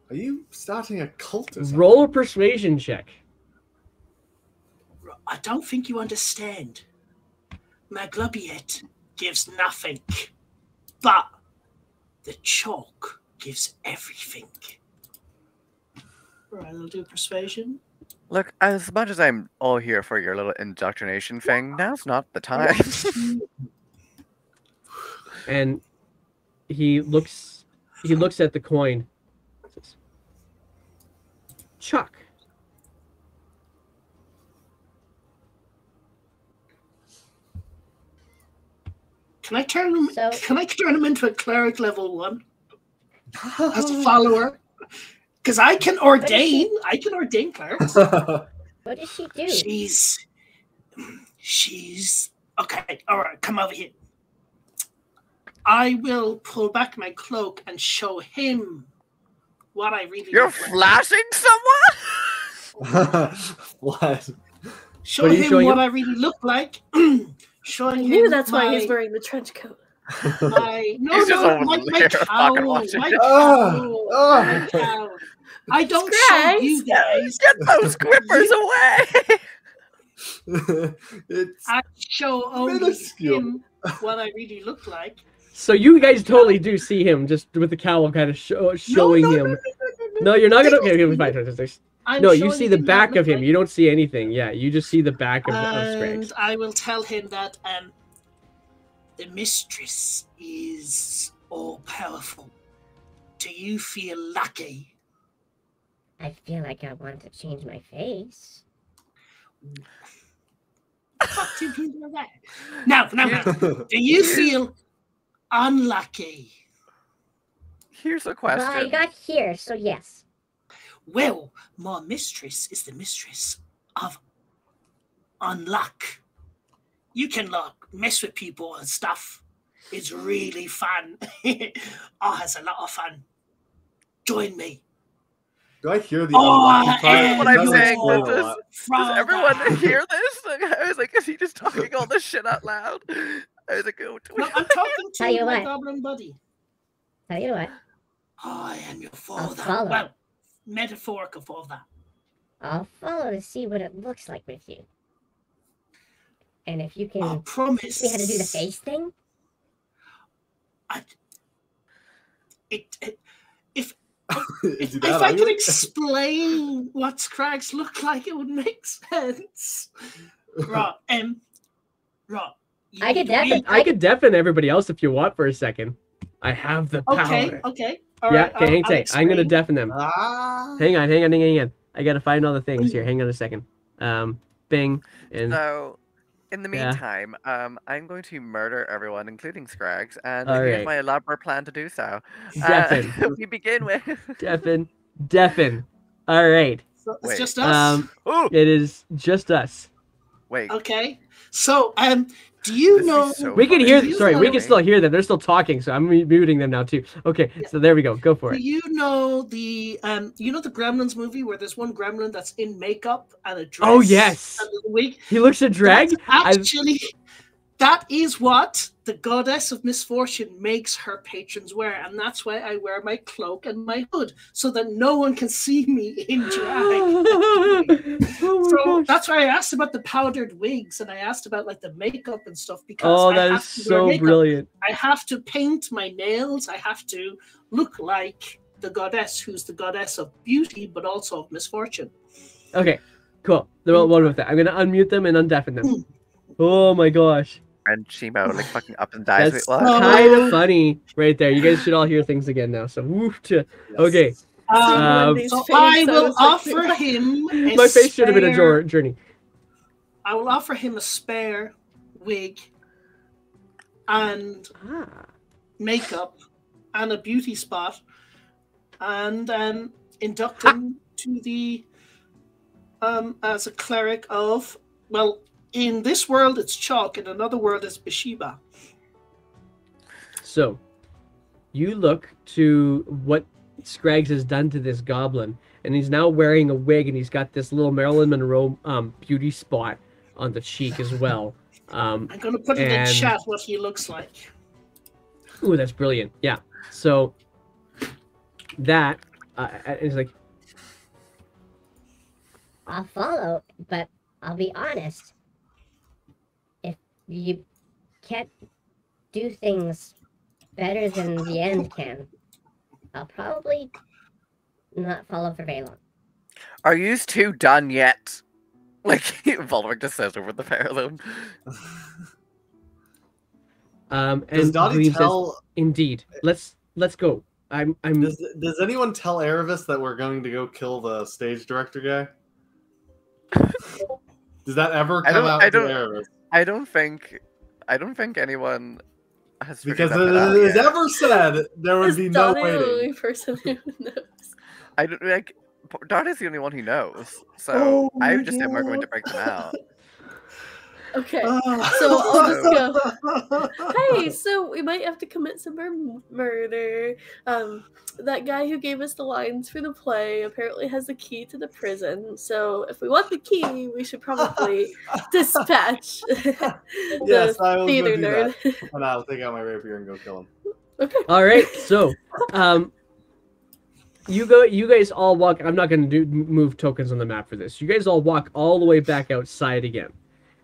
Are you starting a cult or something? roll a persuasion check. I don't think you understand. Maglobiet gives nothing, but the chalk gives everything. Right, I'll do persuasion. Look, as much as I'm all here for your little indoctrination thing, now's not the time. And he looks at the coin Chuck. Can I turn him? So- Can I turn him into a cleric level 1 as a follower? Because I can ordain. I can ordain clerics. What does she do? She's okay. All right, come over here. I will pull back my cloak and show him what I really. You're look like. flashing someone? What? Show What are you him showing what him? I really look like. I Showing knew him that's why he's my- wearing the trench coat. No, He's just over my there cowl, fucking watching. my Ah, cowl, ah. my cowl. I don't show you guys. Get those grippers away! It's I show only minuscule. him what I really look like. So you guys totally do see him just with the cowl kind of showing no, him. No, you're not gonna. They Okay, don't fine. I'm No, you showing see the him what I back look of him. like, You don't see anything. Yeah, you just see the back of Scraggs. and I will tell him that the mistress is all powerful. Do you feel lucky? I feel like I want to change my face. Fuck do you do that? No. Do you feel unlucky? Here's a Well, I question. got here, so yes. Well, my mistress is the mistress of unluck. You can mess with people and stuff. It's really fun. I has a lot of fun. Join me. Do I hear the Oh, unlucky part? and What I'm Doesn't saying, explain that a does- lot. Does everyone hear this? Like, I was like, is he just talking all this shit out loud? I was like, oh, No, I'm talking Tell to you my what. goblin buddy. Tell you what, I am your father. follow. Well, metaphorical father. I'll follow to see what it looks like with you. And if you can I teach promise. me how to do the face thing, If Is he if that I could ugly? explain what Scraggs look like, it would make sense. Right, right. I could definitely- I could deafen everybody else if you want for a second. I have the power. Okay. All Yeah, right, okay, hang I'll tight. I'm gonna explain. deafen them. Ah. Hang on. I gotta find all the things here. Hang on a second. Bing and So, in the Yeah. meantime, I'm going to murder everyone, including Scraggs, and All here's right. my elaborate plan to do so. Deafen. We begin with. deafen. All right. So it's Wait. just us. Oh, It is just us. wait. Okay. So, do you This is know? so We can funny. hear. You Sorry, we can know- still hear them. They're still talking, so I'm muting them now too. Okay, Yeah. so there we go. Go for Do it. you know the Gremlins movie where there's one gremlin that's in makeup and a dress? Oh, yes. And a wig. He looks a drag. That's actually, that is what the goddess of misfortune makes her patrons wear, and that's why I wear my cloak and my hood so that no one can see me in drag. So that's why I asked about the powdered wigs and I asked about like the makeup and stuff because Oh, I that have is to wear so makeup. brilliant. I have to paint my nails. I have to look like the goddess who's the goddess of beauty but also of misfortune. Okay, cool. They're all one with that. I'm gonna unmute them and undeafen them. Oh my gosh, And Shimo, like, fucking up and dies. that's Wait, what? Oh. kind of funny right there. You guys should all hear things again now. So woof to. Okay, Wendy's So face, I I will was like, offer him a my face should have been a spare- journey. I will offer him a spare wig and Ah. makeup and a beauty spot and induct him to the as a cleric of, well, in this world it's Chalk, in another world it's Bathsheba. So, you look to what Scraggs has done to this goblin, and he's now wearing a wig, and he's got this little Marilyn Monroe beauty spot on the cheek as well. I'm going to put in the And- chat what he looks like. Ooh, that's brilliant. Yeah. So that is like, I'll follow, but I'll be honest. If you can't do things better than the end can, I'll probably not follow for very long. Are you two done yet? Like, Voldemort just says over the pair of them. Does and Dottie Gleam says, tell? indeed. Let's go. I'm Does anyone tell Erebus that we're going to go kill the stage director guy? Does that ever come out to Erebus? I don't think anyone has figured Because that out it is yet. ever said there would Is be no Donnie the waiting. only person who knows? I don't like. Donnie's the only one who knows, so Oh I my just think we're going to God. break them out. Okay, Ah. so I'll just go. Hey, so we might have to commit some murder. That guy who gave us the lines for the play apparently has the key to the prison. So if we want the key, we should probably dispatch Yes, the I will go theater do nerd. that. And I'll take out my rapier and go kill him. Okay. all right. So, you guys all walk. I'm not going to move tokens on the map for this. You guys all walk all the way back outside again.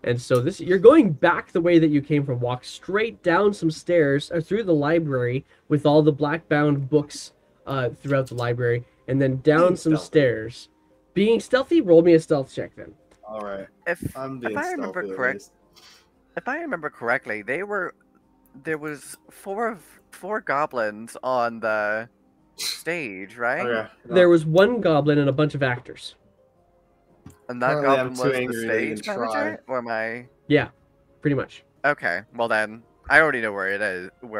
And so you're going back the way that you came from. Walk straight down some stairs or through the library with all the black-bound books throughout the library, and then down some stairs. Being stealthy, roll me a stealth check then. All right. If I'm being I remember stealthy, at correct, least. if I remember correctly, there was four goblins on the stage, right? Okay. There was one goblin and a bunch of actors. And that Apparently I'm goblin too was the angry to even stage manager, try. or am I? Yeah, pretty much. Okay, well then, I already know where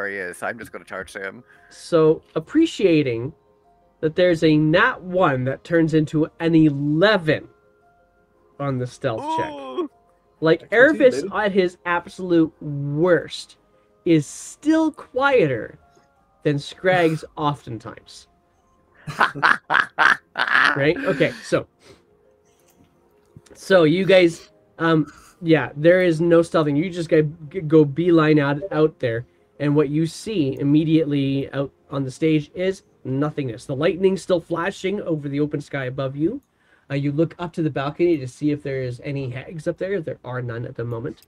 he is. So I'm just going to charge him. So, appreciating that there's a nat 1 that turns into an 11 on the stealth check. Ooh. Like, I can see, Erebus baby. at his absolute worst is still quieter than Scragg's oftentimes. Right? Okay, so you guys, yeah, there is no stealthing. You just go beeline out there, and what you see immediately out on the stage is nothingness. The lightning still flashing over the open sky above you. You look up to the balcony to see if there is any hags up there. There are none at the moment.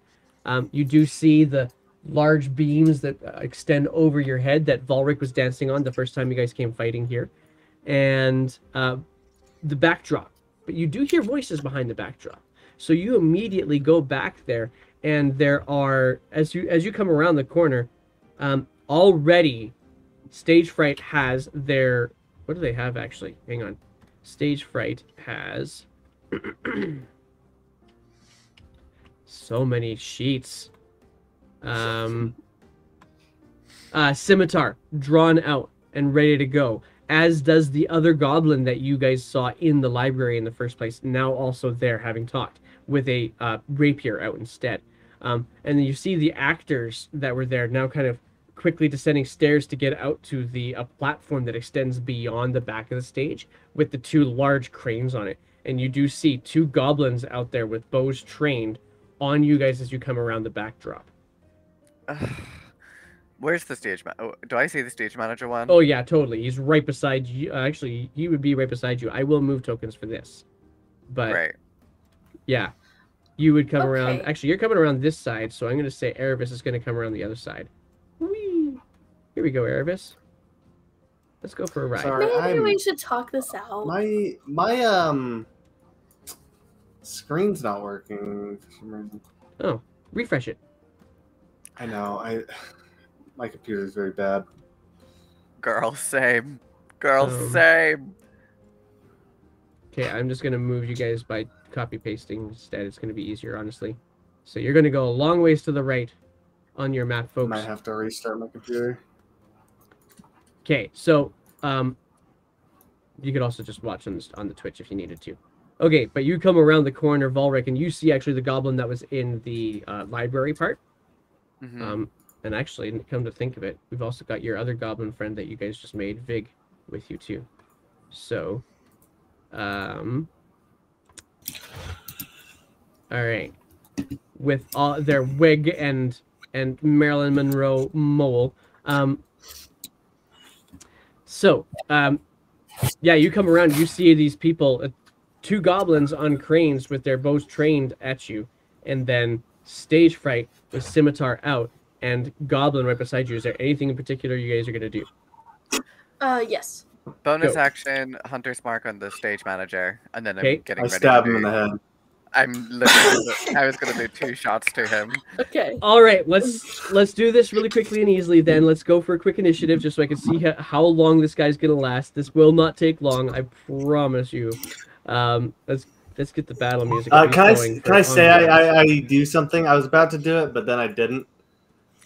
You do see the large beams that extend over your head that Volric was dancing on the first time you guys came fighting here, and the backdrop. But you do hear voices behind the backdrop. So you immediately go back there, and there are, as you come around the corner, already Stage Fright has their, what do they have actually? Hang on. Stage Fright has so many sheets. Scimitar drawn out and ready to go, as does the other goblin that you guys saw in the library in the first place, now also there having talked, with a rapier out instead. And then you see the actors that were there now kind of quickly descending stairs to get out to the platform that extends beyond the back of the stage with the two large cranes on it. And you do see two goblins out there with bows trained on you guys as you come around the backdrop. Where's the stage man? Do I see the stage manager one? Oh yeah, totally. He's right beside you. Actually, he would be right beside you. I will move tokens for this, but Right. yeah, you would come around. Okay. Actually, you're coming around this side, so I'm going to say Erebus is going to come around the other side. Whee! Here we go, Erebus. Let's go for a ride. Sorry. Maybe we should talk this out. My screen's not working for some reason. Oh, refresh it. I know. My computer's very bad. Girl, same. Girl, Um, same. Okay, I'm just going to move you guys by copy pasting instead. It's going to be easier, honestly. So you're going to go a long ways to the right on your map, I folks. might have to restart my computer. Okay, so you could also just watch on the Twitch if you needed to. Okay, but you come around the corner, Volric, and you see actually the goblin that was in the library part. Mm-hmm. And actually, come to think of it, we've also got your other goblin friend that you guys just made, Vig, with you too. So, all right, with all their wig and Marilyn Monroe mole. Yeah, you come around, you see these people, two goblins on cranes with their bows trained at you, and then Stage Fright with Scimitar out, and Goblin right beside you. Is there anything in particular you guys are going to do? Yes. Bonus Go. action, Hunter's Mark on the stage manager, and then Okay. I'm getting I ready stab to him in do the head. I'm literally. I was gonna do 2 shots to him. Okay. All right, let's do this really quickly and easily. Then let's go for a quick initiative, just so I can see how long this guy's gonna last. This will not take long, I promise you. Let's get the battle music. Can I say I do something? I was about to do it, but then I didn't.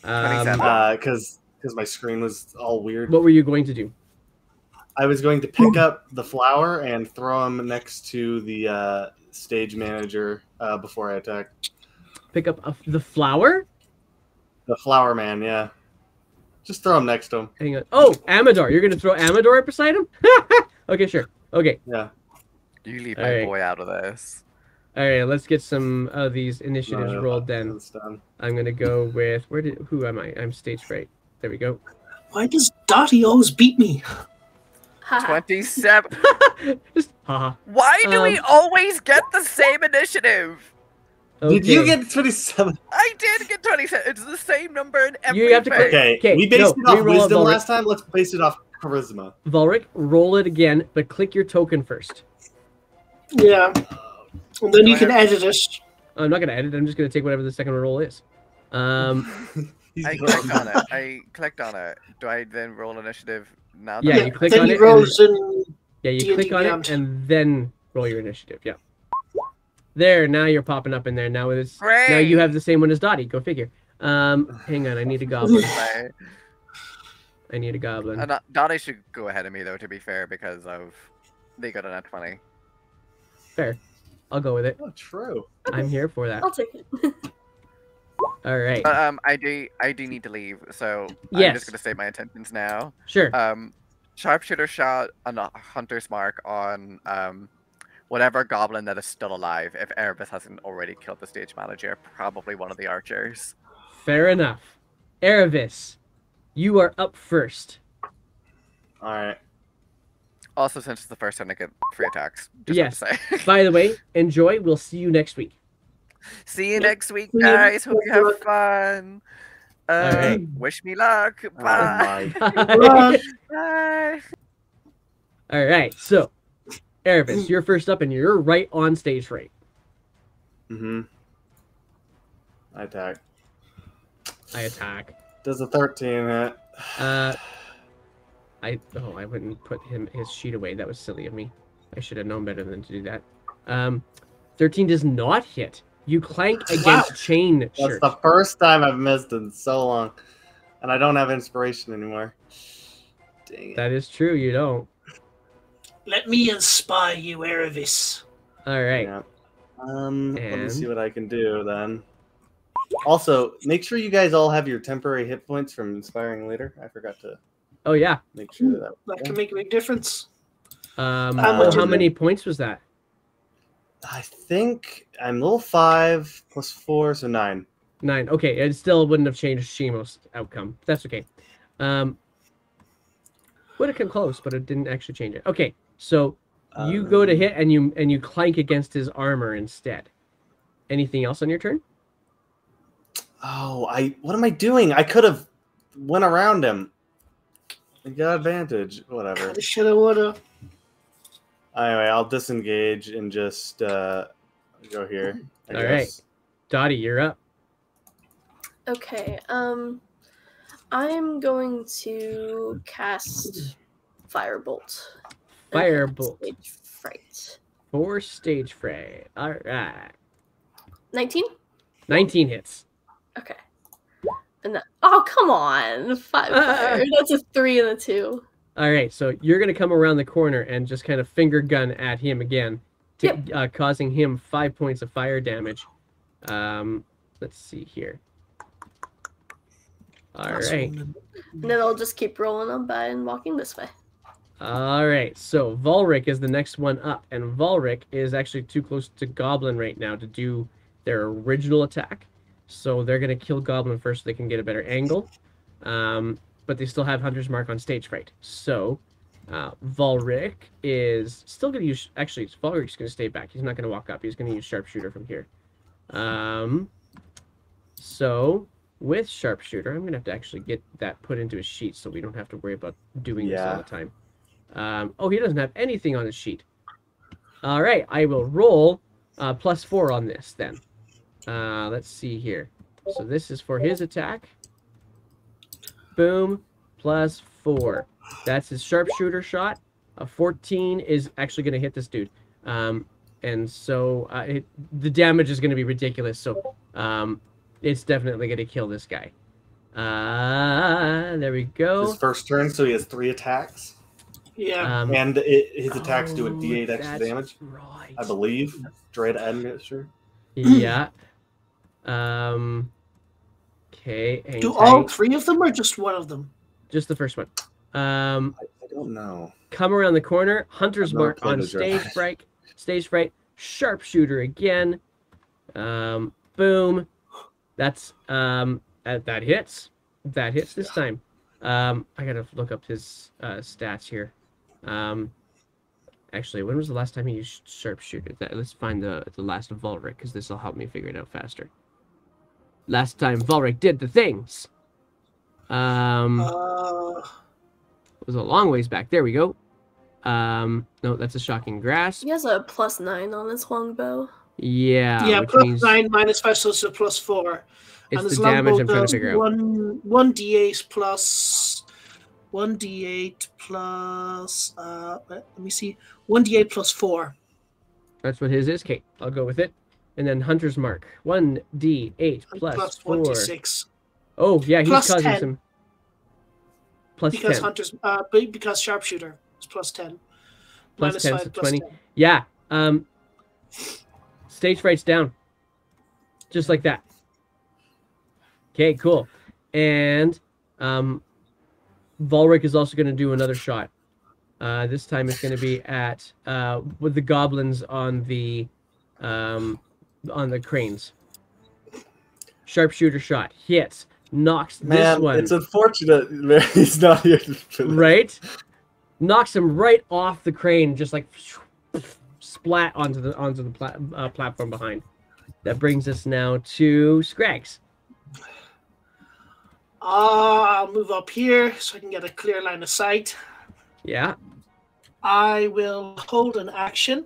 Because my screen was all weird. What were you going to do? I was going to pick up the flower and throw him next to the stage manager before I attack. Pick up the flower? The flower man, yeah. Just throw him next to him. Hang on. Oh, Amador. You're going to throw Amador right beside him? Okay, sure. Okay. Yeah. You leave my boy out of this. All right, let's get some of these initiatives rolled then. I'm going to go with... Who am I? I'm stage fright. There we go. Why does Dottie always beat me? 27. Just haha. Why do we always get the same initiative? Okay. Did you get 27? I did get 27. It's the same number in every You have to Okay, we based it off wisdom last time. Let's base it off charisma. Volric, roll it again, but click your token first. Yeah. And then you can edit it. I'm not going to edit. I'm just going to take whatever the second roll is. I clicked on it. I clicked on it. Do I then roll initiative now? Yeah, you click on it. Yeah, you click on it and then roll your initiative. Yeah. There, now you're popping up in there. Now it's now you have the same one as Dottie. Go figure. Hang on, I need a goblin. I need a goblin. Dottie should go ahead of me though, to be fair, because of they got a nat 20. Fair. I'll go with it. Oh, true. I'm here for that. I'll take it. All right. I do need to leave, so I'm just gonna state my intentions now. Sure. Sharpshooter shot on a hunter's mark on whatever goblin that is still alive. If Erebus hasn't already killed the stage manager, probably one of the archers. Fair enough. Erebus, you are up first. All right. Also, since it's the first time I get free attacks. Just Yes. to say. By the way, enjoy. We'll see you next week. See you next week, guys. Hope you have fun. right. Wish me luck. Bye. Bye. All right. So, Erebus, you're first up, and you're right on stage right. Mm-hmm. I attack. I attack. Does a 13 hit? I wouldn't put his sheet away. That was silly of me. I should have known better than to do that. 13 does not hit. You clank against chain shirt. That's the first time I've missed in so long. And I don't have inspiration anymore. Dang it. That is true, you don't. Let me inspire you, Erebus. All right. Yeah. Let me see what I can do then. Also, make sure you guys all have your temporary hit points from inspiring later. I forgot to Oh, yeah. make sure That can make a big difference. How much many points was that? I think I'm level 5 plus 4, so 9. 9. Okay, it still wouldn't have changed Shimo's outcome. That's okay. Would have come close, but it didn't actually change it. Okay, so you go to hit and you clank against his armor instead. Anything else on your turn? Oh, what am I doing? I could have went around him. I got advantage. Whatever. Shoulda, woulda. Anyway, I'll disengage and just go here. I All guess. right. Dottie, you're up. Okay. I'm going to cast Firebolt. Firebolt. Stage fright. 4 stage fright. All right. 19? 19 hits. Okay. And that, oh, come on. 5 fire. That's a 3 and a 2. All right, so you're going to come around the corner and just kind of finger gun at him again, causing him 5 points of fire damage. Let's see here. All right. And then I'll just keep rolling on by and walking this way. All right, so Volric is the next one up, and Volric is actually too close to Goblin right now to do their original attack. So they're going to kill Goblin first so they can get a better angle. But they still have Hunter's Mark on stage fright. So Volric is still going to use... Actually, Volric's going to stay back. He's not going to walk up. He's going to use Sharpshooter from here. So with Sharpshooter, I'm going to have to actually get that put into his sheet so we don't have to worry about doing this all the time. Oh, he doesn't have anything on his sheet. All right, I will roll +4 on this then. Let's see here. So this is for his attack. Boom, +4. That's his sharpshooter shot. A 14 is actually going to hit this dude. And so the damage is going to be ridiculous. So it's definitely going to kill this guy. There we go. His first turn, so he has 3 attacks. Yeah. And his attacks do a D8 extra that's damage, right. I believe. Dread Admixture. Yeah. Okay. hang Do tight. all 3 of them or just one of them? Just the first one. I don't know. Come around the corner. Hunter's I'm not mark good on at stage drawing. fright. Stage fright. Sharpshooter again. Boom. That's that hits. That hits this time. I gotta look up his stats here. Actually, when was the last time he used sharpshooter? Let's find the last of Volric, because this will help me figure it out faster. Last time Volric did the things. It was a long ways back. There we go. No, that's a shocking grasp. He has a +9 on his longbow. Yeah. Yeah, which plus means 9 minus 5, so it's a +4. it's and his the damage longbow I'm trying to does figure out. 1d8 plus 1d8 plus let me see, 1d8 plus 4. That's what his is. Kate, I'll go with it. And then Hunter's mark. 1d8 plus 4. 1d6. Oh yeah, he's Plus causing 10. some. Plus Because 10. Hunter's because sharpshooter is plus 10. Plus Minus 10, 5 so plus 20. 10. Yeah. Stage fright's down. Just like that. Okay, cool. And Volric is also going to do another shot. This time it's going to be at with the goblins on the cranes. Sharpshooter shot hits, knocks this Man, one. it's unfortunate he's not here for that. Right? Knocks him right off the crane, just like splat onto the platform behind. That brings us now to Scrags. I'll move up here so I can get a clear line of sight. Yeah. I will hold an action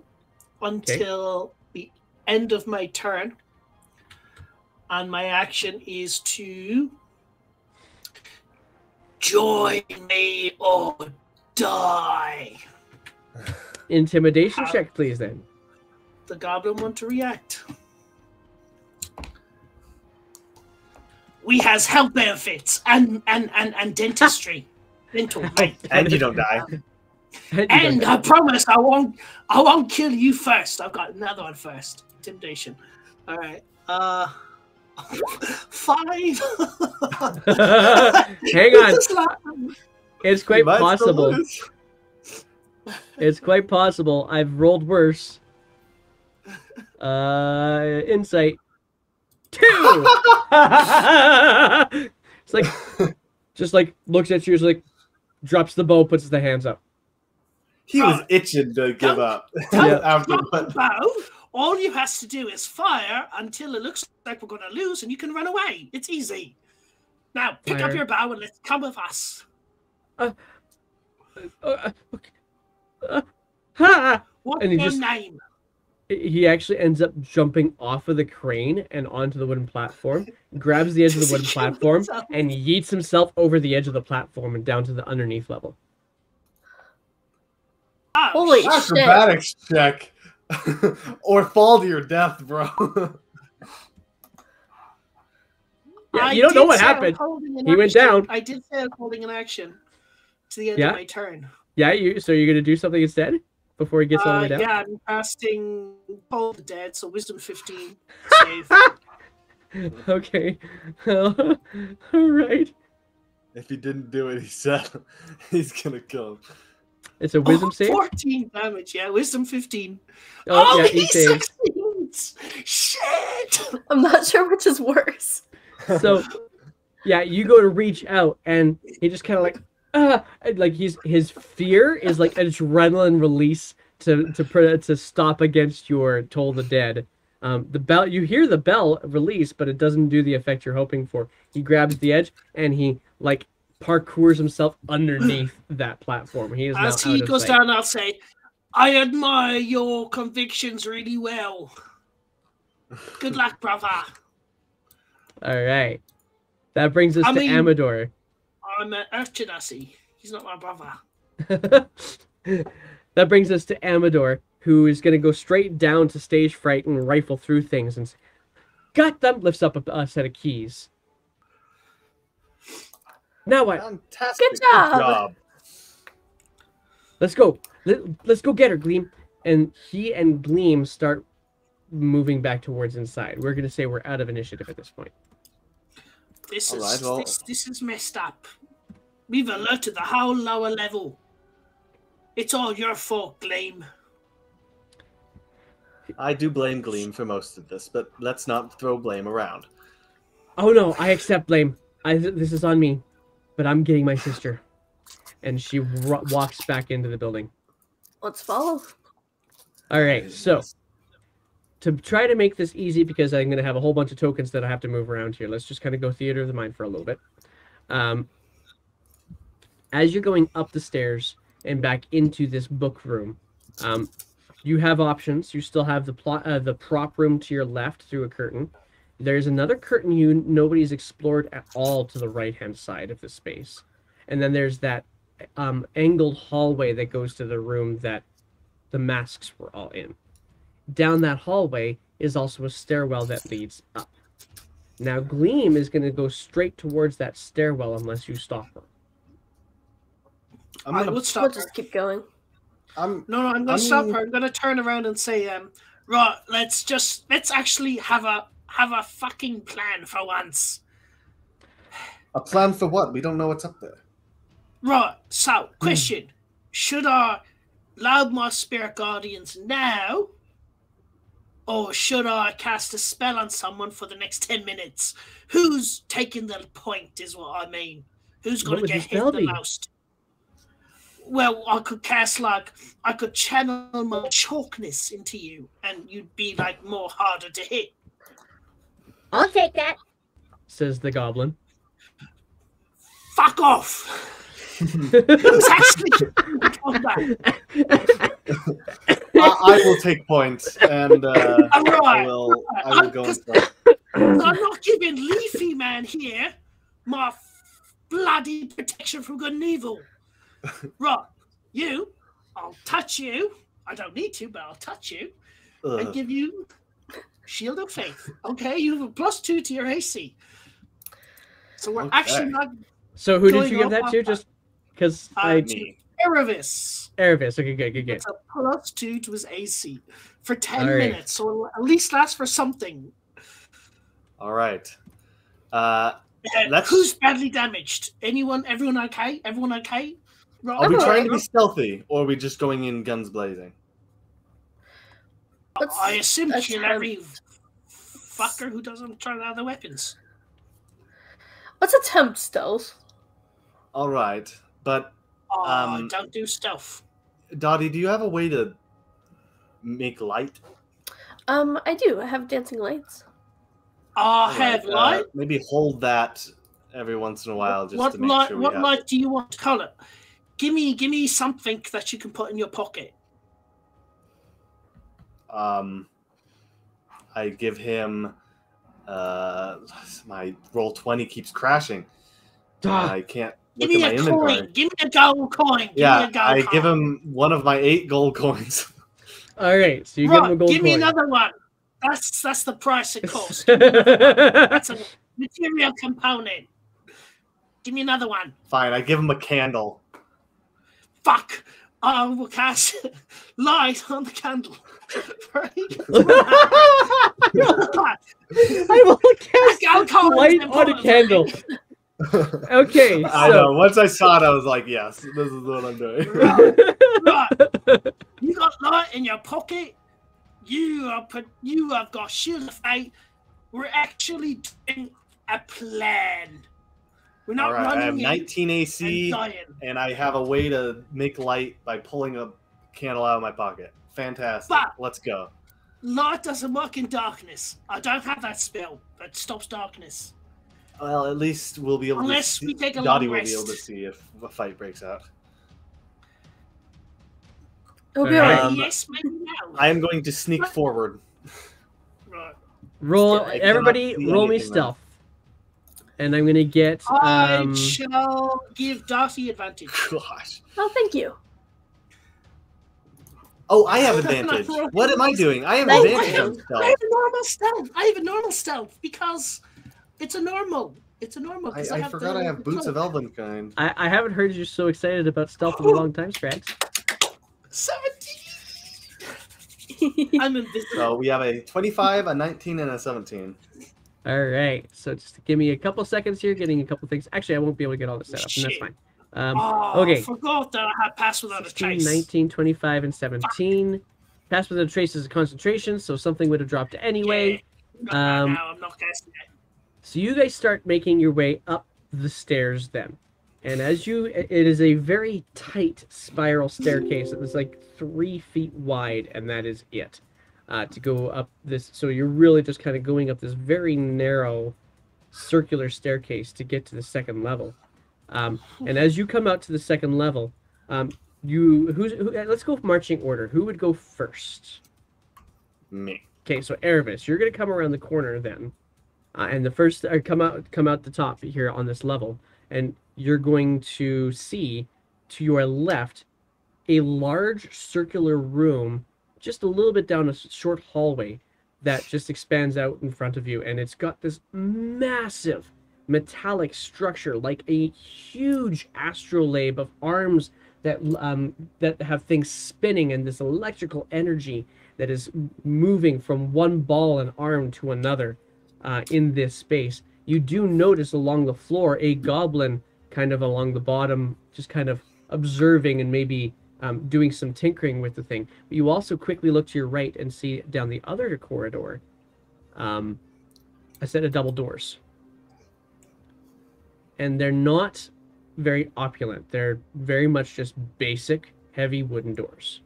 until the end of my turn. And my action is to join me or die. Intimidation check, please, then. The goblin want to react. We has health benefits and dentistry. Dental, right? And you don't die. And I promise I won't kill you first. I've got another one first. Intimidation. All right. 5. Hang on. It's quite Might still possible. lose. It's quite possible. I've rolled worse. Insight 2. It's like, just like looks at you, is like, drops the bow, puts the hands up. He was itching to give Don't- up. Yeah. After Drop the what? bow. All you has to do is fire until it looks like we're going to lose, and you can run away. It's easy. Now pick Fire. up your bow and let's come with us. Ha! What's And he your just- name? He actually ends up jumping off of the crane and onto the wooden platform, grabs the edge of the wooden platform, and yeets himself over the edge of the platform and down to the underneath level. Oh, Holy shit. shit. Acrobatics check. Or fall to your death, bro. Yeah, I you don't know did what say I'm happened. holding an He went action. down. I did say I'm holding an action to the end Yeah? of my turn. Yeah, so you're gonna do something instead before he gets all the way down? Yeah, I'm casting Hold the Dead, so Wisdom 15 save. Okay. All right. If he didn't do it, he said he's gonna kill him. It's a wisdom save. 14 damage, yeah, Wisdom 15. Oh, yeah, he he saves. succeeds! Shit! I'm not sure which is worse. So, yeah, you go to reach out, and he just kind of like his fear is like adrenaline release to stop against your Toll the Dead. The bell, you hear the bell release, but it doesn't do the effect you're hoping for. He grabs the edge and he like parkours himself underneath that platform. He is now As he out of goes sight. down, I'll say, I admire your convictions really well. Good luck, brother. All right. That brings us I to mean- Amador. I'm an urchin, I see. He's not my brother. That brings us to Amador, who is going to go straight down to stage fright and rifle through things and say, got them, lifts up a set of keys. Now what? Fantastic. Good job. Let's go. Let's go get her, Gleam. And he and Gleam start moving back towards inside. We're going to say we're out of initiative at this point. This All is right, well- this is messed up. We've alerted the whole lower level. It's all your fault, Gleam. I do blame Gleam for most of this, but let's not throw blame around. Oh no, I accept blame. This is on me. But I'm getting my sister. And she walks back into the building. Let's follow. All right, so to try to make this easy, because I'm going to have a whole bunch of tokens that I have to move around here, let's just kind of go theater of the mind for a little bit. As you're going up the stairs and back into this book room, you have options. You still have the prop room to your left through a curtain. There's another curtain nobody's explored at all to the right-hand side of the space. And then there's that angled hallway that goes to the room that the masks were all in. Down that hallway is also a stairwell that leads up. Now, Gleam is going to go straight towards that stairwell unless you stop her. I would We'll stop her. just keep going. No, I'm gonna stop her. I'm gonna turn around and say, right, let's actually have a fucking plan for once. A plan for what? We don't know what's up there. Right, so, question. Should I load my spirit guardians now? Or should I cast a spell on someone for the next 10 minutes? Who's taking the point is what I mean. Who's What gonna would get the hit spell the be? most? Well, I could cast I could channel my chalkness into you and you'd be more harder to hit. I'll take that. Says the goblin. Fuck off! It's actually I will take points, and I Alright. will go inside. I'm not giving Leafy Man here my bloody protection from good and evil. Right, I'll touch you. I don't need to, but I'll touch you and Ugh. give you Shield of Faith. Okay, you have a +2 to your AC. So we're Okay. actually not So who did Going you give off that on to? that. Just because I... Me. Erevis. Erevis. Okay, good. It's a +2 to his AC for 10 All right. minutes, so it'll at least last for something. All right. Let's- Who's badly damaged? Everyone okay? Everyone okay? Right. Are we I'm trying to alright. be stealthy, or are we just going in guns blazing? I assume kill attempt- every fucker who doesn't turn out the weapons. Let's attempt stealth. All right, but Don't do stealth. Dottie, do you have a way to make light? I do. I have dancing lights. I All have right, light. maybe hold that every once in a while, just What to make light? sure we What have. light do you want to color? Give me something that you can put in your pocket. I give him. My roll 20 keeps crashing. Ah, I can't Give look me at my a inventory. coin. Give me a gold coin. Give me Yeah, a gold I coin. give him one of my 8 gold coins. all right, so you right, give him a gold give me coin. another one. That's the price it costs. Give me another one. That's a material component. Give me another one. Fine, I give him a candle. Fuck. I will cast light on the candle. Right? I will cast Alcohol is light on a important, candle. Okay, I know. so Once I saw it, I was like, yes, this is what I'm doing. Right. You got light in your pocket. You have got Shield of Fate. We're actually doing a plan. We're not All right, I have running in 19 and AC, dying. and I have a way to make light by pulling a candle out of my pocket. Fantastic. But- Let's go. Light doesn't work in darkness. I don't have that spell that stops darkness. Well, at least we'll be able Unless to see. we take a Dottie long will be able to rest. see if a fight breaks out. It'll be Alright. alright. Yes, maybe now. I am going to sneak forward. Right. Roll, do it. everybody, I cannot see roll me anything, though. stealth. And I'm gonna get. I shall give Darcy advantage. Gosh. Oh, thank you. Oh, I have advantage. What am I doing? I have Thank advantage you. on I stealth. have a normal stealth. I have a normal stealth because it's a normal. It's a normal. 'cause I have forgot the- I have the boots of cloak. Elvenkind. I haven't heard you so excited about stealth in a long time, Scrags. 17. I'm invisible. So we have a 25, a 19, and a 17. All right, so just give me a couple seconds here, getting a couple things. Actually, I won't be able to get all this set up, and that's Shit. fine. Oh, Okay. I forgot that I had passed without a 16, trace. 19, 25, and 17. Pass without a trace is a concentration, so something would have dropped anyway. Yeah. No, I'm not guessing it. So you guys start making your way up the stairs then. And it is a very tight spiral staircase. It's like 3 feet wide, and that is it. To go up this, so you're really just kind of going up this very narrow circular staircase to get to the second level. And as you come out to the second level, let's go marching order. Who would go first? Me. Okay, so Erebus, you're gonna come around the corner then, and the first come out the top here on this level, and you're going to see to your left a large circular room, just a little bit down a short hallway that just expands out in front of you, and it's got this massive metallic structure like a huge astrolabe of arms that have things spinning, and this electrical energy that is moving from one ball and arm to another in this space. You do notice along the floor a goblin kind of along the bottom, just kind of observing and maybe doing some tinkering with the thing. But you also quickly look to your right and see down the other corridor a set of double doors. And they're not very opulent. They're very much just basic, heavy wooden doors.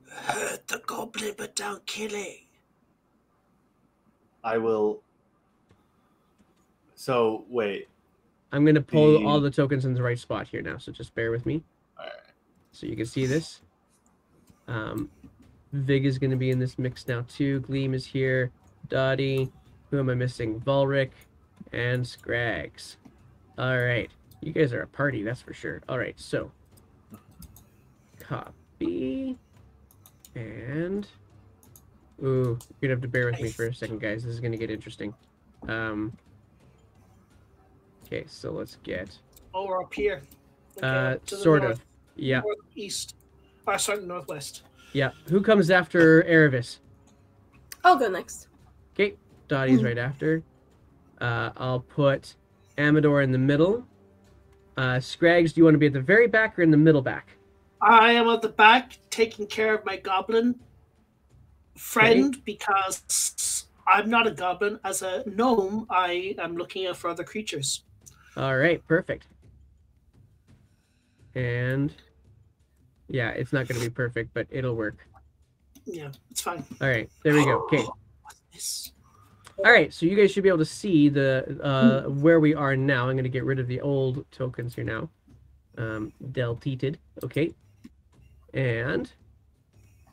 Hurt the goblin, but don't kill it. I will. So, wait. I'm going to pull all the tokens in the right spot here now, so just bear with me. Alright. So you can see this. Vig is going to be in this mix now too. Gleam is here. Dottie. Who am I missing? Volric and Scrags. Alright. You guys are a party, that's for sure. Alright, so. Copy. And. Ooh, you're going to have to bear with me for a second, guys. This is going to get interesting. Okay, so let's get. Oh, we're up here. To the Sort north, of. Yeah. Northeast. Sorry, northwest. Yeah. Who comes after Erebus? I'll go next. Okay, Dottie's right after. I'll put Amador in the middle. Scrags, do you want to be at the very back or in the middle back? I am at the back taking care of my goblin friend because I'm not a goblin. As a gnome, I am looking out for other creatures. All right, perfect. And yeah, it's not going to be perfect, but it'll work. Yeah, it's fine. All right, there we go. Okay. What's this? All right, so you guys should be able to see the where we are now. I'm going to get rid of the old tokens here now. Deleted. Okay. And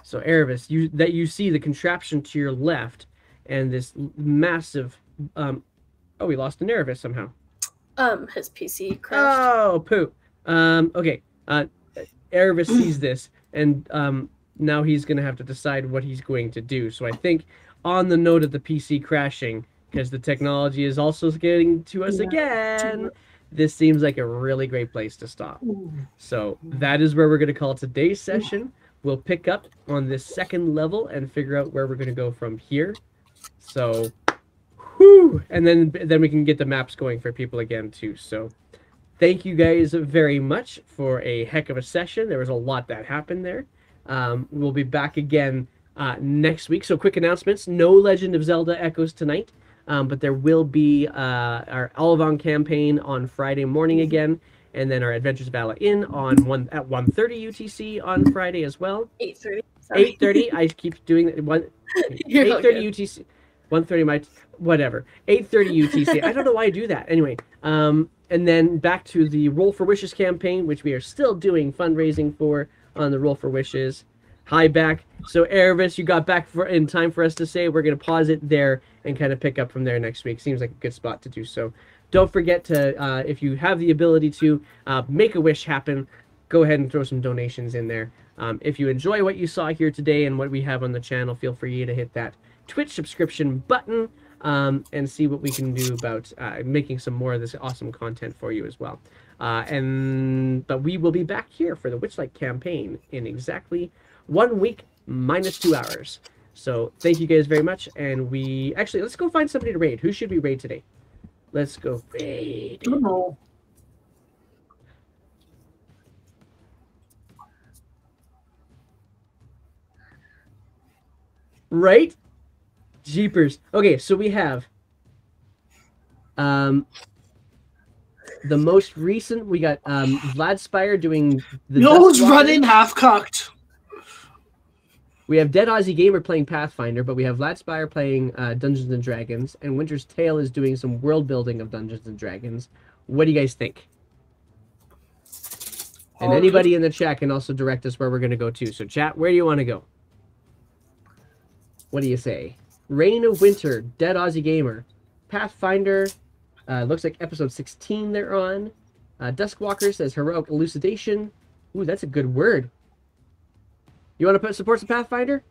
so Erebus, you see the contraption to your left, and this massive. Oh, we lost an Erebus somehow. His PC crashed. Oh, poo. Okay. Erebus sees this, and now he's going to have to decide what he's going to do. So I think on the note of the PC crashing, because the technology is also getting to us again, this seems like a really great place to stop. So that is where we're going to call today's session. We'll pick up on this second level and figure out where we're going to go from here. So, whew, and then we can get the maps going for people again too. So thank you guys very much for a heck of a session. There was a lot that happened there. We'll be back again next week. So quick announcements. No Legend of Zelda Echoes tonight. But there will be our Olivon campaign on Friday morning again, and then our Adventures of Vala Inn at 1:30 UTC on Friday as well. 8:30. 8:30. I keep doing that. 8:30 UTC. 1:30 my whatever. 8:30 UTC. I don't know why I do that. Anyway, and then back to the Roll for Wishes campaign, which we are still doing fundraising for on the Roll for Wishes. Hi back. So Erebus, you got back in time for us to say we're going to pause it there and kind of pick up from there next week. Seems like a good spot to do so. Don't forget to, if you have the ability to make a wish happen, go ahead and throw some donations in there. If you enjoy what you saw here today and what we have on the channel, feel free to hit that Twitch subscription button and see what we can do about making some more of this awesome content for you as well. But we will be back here for the Witchlight campaign in exactly 1 week minus 2 hours. So thank you guys very much, and let's go find somebody to raid. Who should we raid today? Let's go raid. No. Right? Jeepers. Okay, so we have the most recent. We got Vlad Spire doing the Nose Dustwalker. running half cocked. We have Dead Aussie Gamer playing Pathfinder, but we have Vlad Spire playing Dungeons and Dragons, and Winter's Tale is doing some world building of Dungeons and Dragons. What do you guys think? And anybody in the chat can also direct us where we're going to go to. So chat, where do you want to go? What do you say? Reign of Winter, Dead Aussie Gamer, Pathfinder, looks like episode 16 they're on. Duskwalker says Heroic Elucidation. Ooh, that's a good word. You want to support some Pathfinder?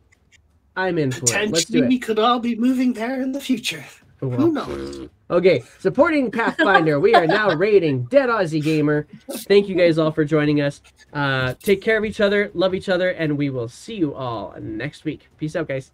I'm in for it. Let's do Potentially, it. we could all be moving there in the future. Oh, well. Who knows? Okay, supporting Pathfinder, we are now raiding Dead Aussie Gamer. Thank you guys all for joining us. Take care of each other, love each other, and we will see you all next week. Peace out, guys.